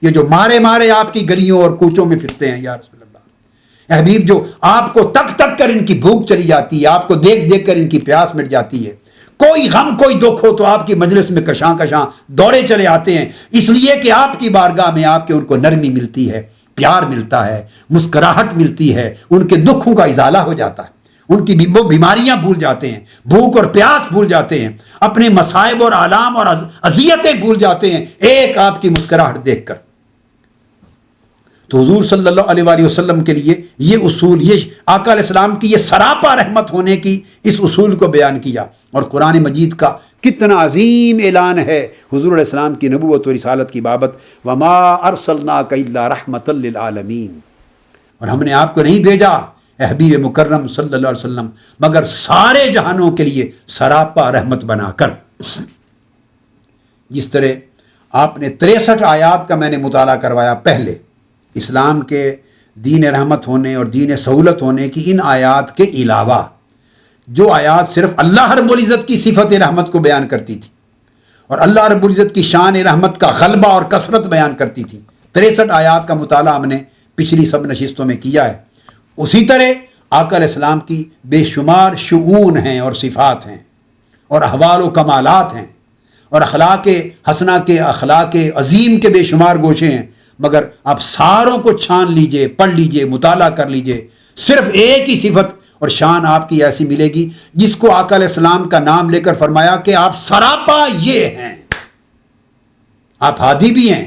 A: یہ جو مارے مارے آپ کی گلیوں اور کوچوں میں پھرتے ہیں یا رسول اللہ، اے حبیب جو آپ کو تک تک کر ان کی بھوک چلی جاتی ہے، آپ کو دیکھ دیکھ کر ان کی پیاس مٹ جاتی ہے، کوئی غم کوئی دکھ ہو تو آپ کی مجلس میں کشاں کشاں دوڑے چلے آتے ہیں، اس لیے کہ آپ کی بارگاہ میں آپ کے ان کو نرمی ملتی ہے، پیار ملتا ہے، مسکراہٹ ملتی ہے، ان کے دکھوں کا ازالہ ہو جاتا ہے، ان کی بیماریاں بھول جاتے ہیں، بھوک اور پیاس بھول جاتے ہیں، اپنے مصائب اور آلام اور اذیتیں بھول جاتے ہیں ایک آپ کی مسکراہٹ دیکھ کر۔ تو حضور صلی اللہ علیہ وآلہ وسلم کے لیے یہ اصول، یہ آقا علیہ السلام کی یہ سراپا رحمت ہونے کی اس اصول کو بیان کیا، اور قرآن مجید کا کتنا عظیم اعلان ہے حضور علیہ السلام کی نبوت و رسالت کی بابت، وما ارسلناک الا رحمۃ للعالمین، اور ہم نے آپ کو نہیں بھیجا اے حبیب مکرم صلی اللہ علیہ وسلم مگر سارے جہانوں کے لیے سراپا رحمت بنا کر۔ جس طرح آپ نے 63 آیات کا میں نے مطالعہ کروایا پہلے، اسلام کے دین رحمت ہونے اور دین سہولت ہونے کی ان آیات کے علاوہ جو آیات صرف اللہ رب العزت کی صفت رحمت کو بیان کرتی تھی اور اللہ رب العزت کی شان رحمت کا غلبہ اور کثرت بیان کرتی تھی، 63 آیات کا مطالعہ ہم نے پچھلی سب نشستوں میں کیا ہے۔ اسی طرح آقا علیہ السلام کی بے شمار شؤون ہیں اور صفات ہیں اور احوال و کمالات ہیں اور اخلاق حسنہ کے اخلاق عظیم کے بے شمار گوشے ہیں، مگر آپ ساروں کو چھان لیجئے، پڑھ لیجئے، مطالعہ کر لیجئے، صرف ایک ہی صفت اور شان آپ کی ایسی ملے گی جس کو آقا علیہ السلام کا نام لے کر فرمایا کہ آپ سراپا یہ ہیں، آپ ہادی بھی ہیں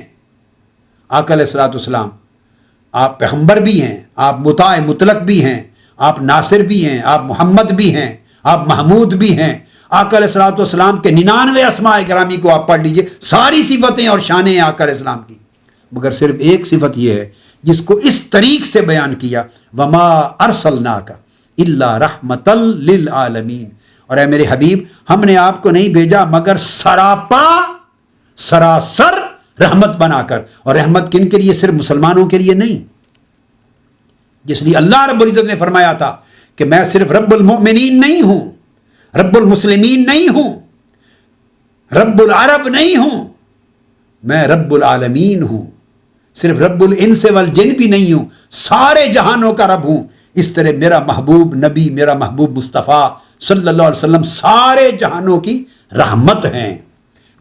A: آقا علیہ السلام، آپ پیغمبر بھی ہیں، آپ مطاع مطلق بھی ہیں، آپ ناصر بھی ہیں، آپ محمد بھی ہیں، آپ محمود بھی ہیں۔ آقا علیہ السلام کے 99 اسماء گرامی کو آپ پڑھ لیجئے، ساری صفتیں اور شانیں ہیں آقا علیہ السلام کی، مگر صرف ایک صفت یہ ہے جس کو اس طریق سے بیان کیا، وما ارسلناک الا رحمۃ للعالمین، اور اے میرے حبیب ہم نے آپ کو نہیں بھیجا مگر سراپا سراسر رحمت بنا کر، اور رحمت کن کے لیے؟ صرف مسلمانوں کے لیے نہیں، جس لیے اللہ رب العزت نے فرمایا تھا کہ میں صرف رب المؤمنین نہیں ہوں، رب المسلمین نہیں ہوں، رب العرب نہیں ہوں، میں رب العالمین ہوں، صرف رب الانس والجن بھی نہیں ہوں، سارے جہانوں کا رب ہوں۔ اس طرح میرا محبوب نبی، میرا محبوب مصطفیٰ صلی اللہ علیہ وسلم سارے جہانوں کی رحمت ہیں،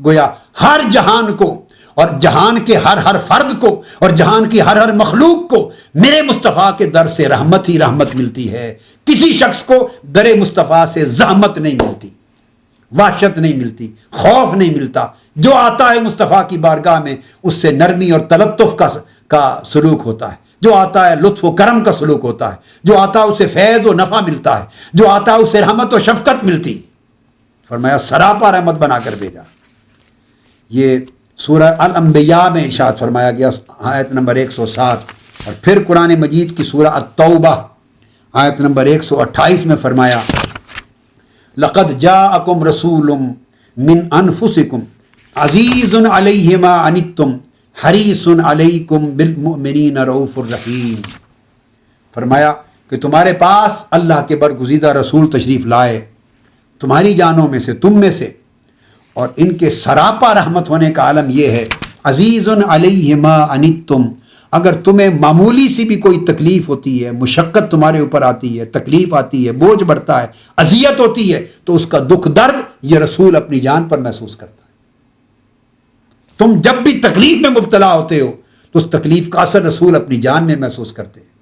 A: گویا ہر جہان کو اور جہان کے ہر فرد کو اور جہان کی ہر مخلوق کو میرے مصطفیٰ کے در سے رحمت ہی رحمت ملتی ہے، کسی شخص کو در مصطفیٰ سے زحمت نہیں ملتی، وحشت نہیں ملتی، خوف نہیں ملتا۔ جو آتا ہے مصطفیٰ کی بارگاہ میں اس سے نرمی اور تلطف کا سلوک ہوتا ہے، جو آتا ہے لطف و کرم کا سلوک ہوتا ہے، جو آتا ہے اسے فیض و نفع ملتا ہے، جو آتا ہے اسے رحمت و شفقت ملتی۔ فرمایا سراپا رحمت بنا کر بھیجا۔ یہ سورہ الانبیاء میں ارشاد فرمایا گیا آیت نمبر 107، اور پھر قرآن مجید کی سورہ التوبہ آیت نمبر 128 میں فرمایا لقد جاءکم رسول من انفسکم عزیز علیہ ما عنتم حریص علیکم بالمؤمنین رؤوف الرحیم۔ فرمایا کہ تمہارے پاس اللہ کے برگزیدہ رسول تشریف لائے تمہاری جانوں میں سے، تم میں سے، اور ان کے سراپا رحمت ہونے کا عالم یہ ہے، عزیز علیہ ما عنتم، اگر تمہیں معمولی سی بھی کوئی تکلیف ہوتی ہے، مشقت تمہارے اوپر آتی ہے، تکلیف آتی ہے، بوجھ بڑھتا ہے، اذیت ہوتی ہے، تو اس کا دکھ درد یہ رسول اپنی جان پر محسوس کرتا ہے۔ تم جب بھی تکلیف میں مبتلا ہوتے ہو تو اس تکلیف کا اثر رسول اپنی جان میں محسوس کرتے ہیں۔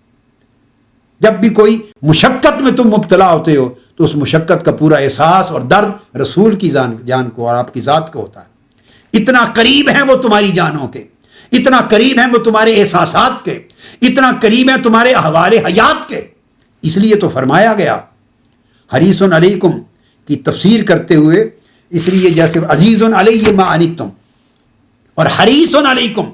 A: جب بھی کوئی مشقت میں تم مبتلا ہوتے ہو تو اس مشقت کا پورا احساس اور درد رسول کی جان کو اور آپ کی ذات کو ہوتا ہے۔ اتنا قریب ہیں وہ تمہاری جانوں کے، اتنا قریب ہیں وہ تمہارے احساسات کے، اتنا قریب ہیں تمہارے احوال حیات کے۔ اس لیے تو فرمایا گیا حریص علیکم کی تفسیر کرتے ہوئے، اس لیے جیسے عزیز علیہ ما عنتم اور حریص علیکم،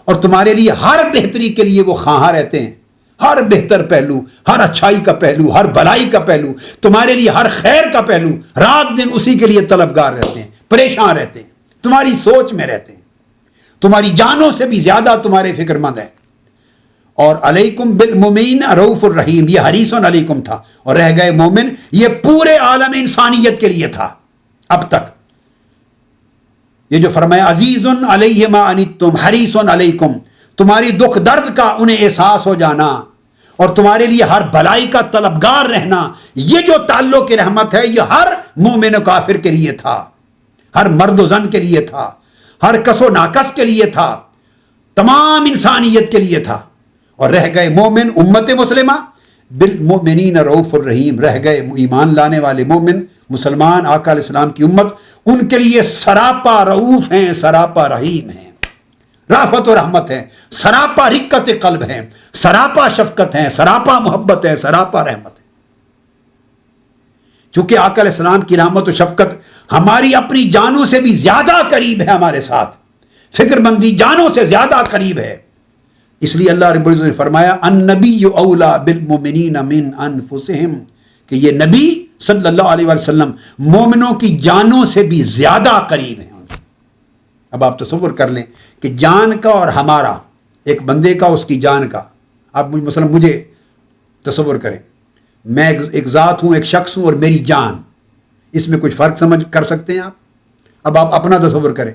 A: اور تمہارے لیے ہر بہتری کے لیے وہ خواہاں رہتے ہیں، ہر بہتر پہلو، ہر اچھائی کا پہلو، ہر بھلائی کا پہلو، تمہارے لیے ہر خیر کا پہلو، رات دن اسی کے لیے طلبگار رہتے ہیں، پریشان رہتے ہیں، تمہاری سوچ میں رہتے ہیں، تمہاری جانوں سے بھی زیادہ تمہارے فکر مند ہیں۔ اور علیکم بالمؤمنین رؤوف الرحیم، یہ حریص علیکم تھا، اور رہ گئے مومن، یہ پورے عالم انسانیت کے لیے تھا اب تک۔ یہ جو فرمایا عزیز علیہ ما عنتم حریص علیکم، تمہاری دکھ درد کا انہیں احساس ہو جانا اور تمہارے لیے ہر بھلائی کا طلبگار رہنا، یہ جو تعلق رحمت ہے یہ ہر مومن و کافر کے لیے تھا، ہر مرد و زن کے لیے تھا، ہر کس و ناکس کے لیے تھا، تمام انسانیت کے لیے تھا۔ اور رہ گئے مومن، امت مسلمہ بالمؤمنین رؤوف الرحیم، رہ گئے ایمان لانے والے مومن مسلمان آقا علیہ السلام کی امت، ان کے لیے سراپا رؤوف ہیں، سراپا رحیم ہیں، رافت و رحمت ہے، سراپا رقت قلب ہے، سراپا شفقت ہے، سراپا محبت ہے، سراپا رحمت ہے۔ چونکہ آقا علیہ السلام کی رحمت و شفقت ہماری اپنی جانوں سے بھی زیادہ قریب ہے، ہمارے ساتھ فکر مندی جانوں سے زیادہ قریب ہے. اس لیے اللہ رب العزت نے فرمایا النبی اولا بالمؤمنین من انفسہم، کہ یہ نبی صلی اللہ علیہ وسلم مومنوں کی جانوں سے بھی زیادہ قریب ہیں. اب آپ تصور کر لیں کہ جان کا اور ہمارا، ایک بندے کا اس کی جان کا، آپ مثلا مجھے تصور کریں، میں ایک ذات ہوں، ایک شخص ہوں، اور میری جان، اس میں کچھ فرق سمجھ کر سکتے ہیں آپ؟ اب آپ اپنا تصور کریں،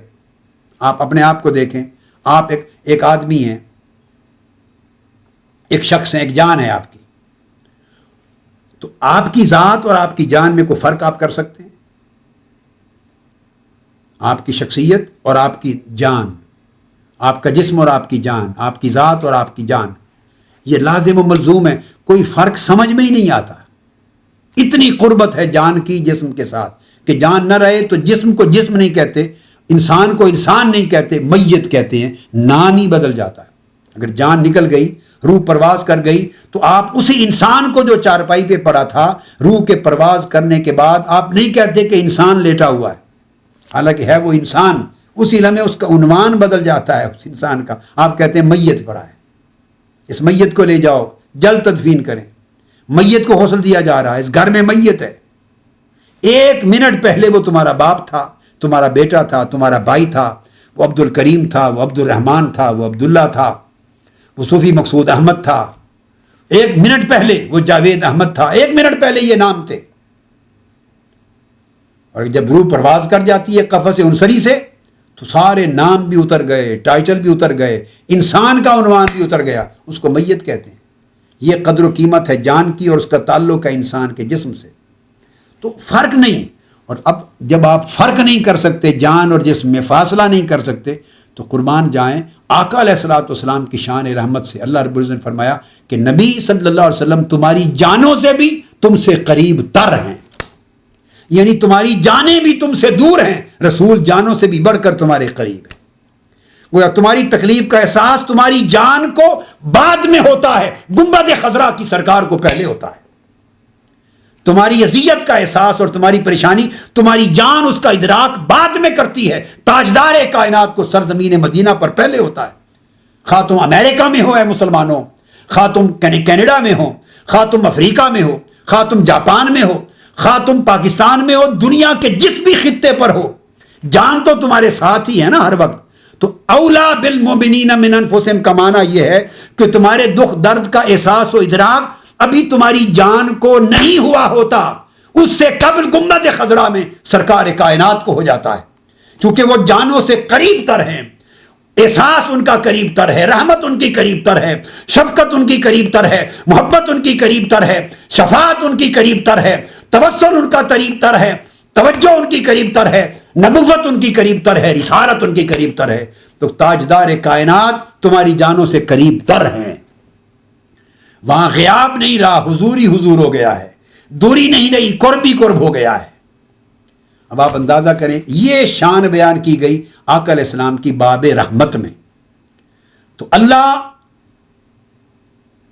A: آپ اپنے آپ کو دیکھیں، آپ ایک آدمی ہیں، ایک شخص ہیں، ایک جان ہے آپ کی، تو آپ کی ذات اور آپ کی جان میں کوئی فرق آپ کر سکتے ہیں؟ آپ کی شخصیت اور آپ کی جان، آپ کا جسم اور آپ کی جان، آپ کی ذات اور آپ کی جان، یہ لازم و ملزوم ہے، کوئی فرق سمجھ میں ہی نہیں آتا. اتنی قربت ہے جان کی جسم کے ساتھ کہ جان نہ رہے تو جسم کو جسم نہیں کہتے، انسان کو انسان نہیں کہتے، میت کہتے ہیں، نام ہی بدل جاتا ہے. اگر جان نکل گئی، روح پرواز کر گئی، تو آپ اسی انسان کو جو چارپائی پہ پڑا تھا، روح کے پرواز کرنے کے بعد آپ نہیں کہتے کہ انسان لیٹا ہوا ہے، حالانکہ ہے وہ انسان. اسی لمحے اس کا عنوان بدل جاتا ہے اس انسان کا، آپ کہتے ہیں میت پڑا ہے، اس میت کو لے جاؤ، جلد تدفین کریں. میت کو غسل دیا جا رہا ہے، اس گھر میں میت ہے. 1 منٹ پہلے وہ تمہارا باپ تھا، تمہارا بیٹا تھا، تمہارا بھائی تھا، وہ عبد الکریم تھا، وہ عبد الرحمان تھا، وہ عبداللہ تھا، وہ صوفی مقصود احمد تھا. 1 منٹ پہلے وہ جاوید احمد تھا، 1 منٹ پہلے یہ نام تھے. اور جب روح پرواز کر جاتی ہے قفس انصری سے، تو سارے نام بھی اتر گئے، ٹائٹل بھی اتر گئے، انسان کا عنوان بھی اتر گیا، اس کو میت کہتے ہیں. یہ قدر و قیمت ہے جان کی، اور اس کا تعلق ہے انسان کے جسم سے. تو فرق نہیں. اور اب جب آپ فرق نہیں کر سکتے، جان اور جسم میں فاصلہ نہیں کر سکتے، تو قربان جائیں آقا علیہ الصلوۃ والسلام کی شان رحمت سے. اللہ رب العزت نے فرمایا کہ نبی صلی اللہ علیہ وسلم تمہاری جانوں سے بھی تم سے قریب تر ہیں، یعنی تمہاری جانیں بھی تم سے دور ہیں، رسول جانوں سے بھی بڑھ کر تمہارے قریب ہے. وہ تمہاری تکلیف کا احساس تمہاری جان کو بعد میں ہوتا ہے، گنبد خضرا کی سرکار کو پہلے ہوتا ہے. تمہاری اذیت کا احساس اور تمہاری پریشانی تمہاری جان اس کا ادراک بعد میں کرتی ہے، تاجدار کائنات کو سرزمین مدینہ پر پہلے ہوتا ہے. خواہ تم امریکہ میں ہو اے مسلمانوں، خواہ تم کینیڈا میں ہو، خواہ تم افریقہ میں ہو، خواہ تم جاپان میں ہو، خواہ تم پاکستان میں ہو، دنیا کے جس بھی خطے پر ہو، جان تو تمہارے ساتھ ہی ہے نا ہر وقت. تو اولا بالمؤمنین من انفسہم کا معنی یہ ہے کہ تمہارے دکھ درد کا احساس و ادراک ابھی تمہاری جان کو نہیں ہوا ہوتا، اس سے قبل گنبد خضرا میں سرکار کائنات کو ہو جاتا ہے، کیونکہ وہ جانوں سے قریب تر ہیں، احساس ان کا قریب تر ہے، رحمت ان کی قریب تر ہے، شفقت ان کی قریب تر ہے، محبت ان کی قریب تر ہے، شفاعت ان کی قریب تر ہے، توسل ان کا قریب تر ہے، توجہ ان کی قریب تر ہے، نبوت ان کی قریب تر ہے، رسالت ان کی قریب تر ہے. تو تاجدار کائنات تمہاری جانوں سے قریب تر ہیں. وہاں غیاب نہیں رہا، حضور ہی حضور ہو گیا ہے، دوری نہیں رہی، قرب ہی قرب ہو گیا ہے. اب آپ اندازہ کریں، یہ شان بیان کی گئی آقا علیہ السلام کی باب رحمت میں. تو اللہ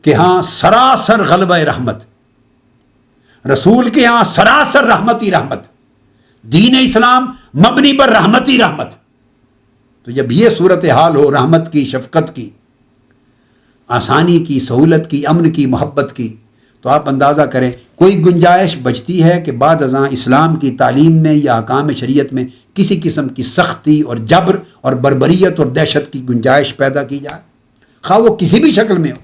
A: کے ہاں سراسر غلبہ رحمت، رسول کے ہاں سراسر رحمتی رحمت، دین اسلام مبنی پر رحمتی رحمت. تو جب یہ صورتحال ہو رحمت کی، شفقت کی، آسانی کی، سہولت کی، امن کی، محبت کی، تو آپ اندازہ کریں کوئی گنجائش بچتی ہے کہ بعد ازاں اسلام کی تعلیم میں یا احکام شریعت میں کسی قسم کی سختی اور جبر اور بربریت اور دہشت کی گنجائش پیدا کی جائے، خواہ وہ کسی بھی شکل میں ہو.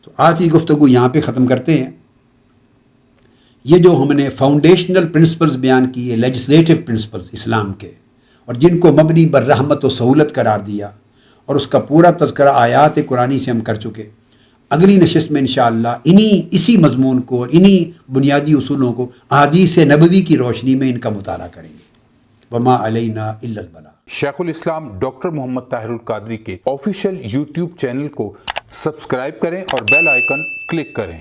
A: تو آج کی گفتگو یہاں پہ ختم کرتے ہیں. یہ جو ہم نے فاؤنڈیشنل پرنسپلز بیان کیے، لیجسلیٹو پرنسپلز اسلام کے، اور جن کو مبنی بر رحمت و سہولت قرار دیا، اور اس کا پورا تذکرہ آیات قرآنی سے ہم کر چکے. اگلی نشست میں انشاءاللہ اسی مضمون کو اور انہی بنیادی اصولوں کو احادیث نبوی کی روشنی میں ان کا مطالعہ کریں گے. وما علینا الا البلاغ.
B: شیخ الاسلام ڈاکٹر محمد طاہر القادری کے آفیشیل یوٹیوب چینل کو سبسکرائب کریں اور بیل آئیکن کلک کریں.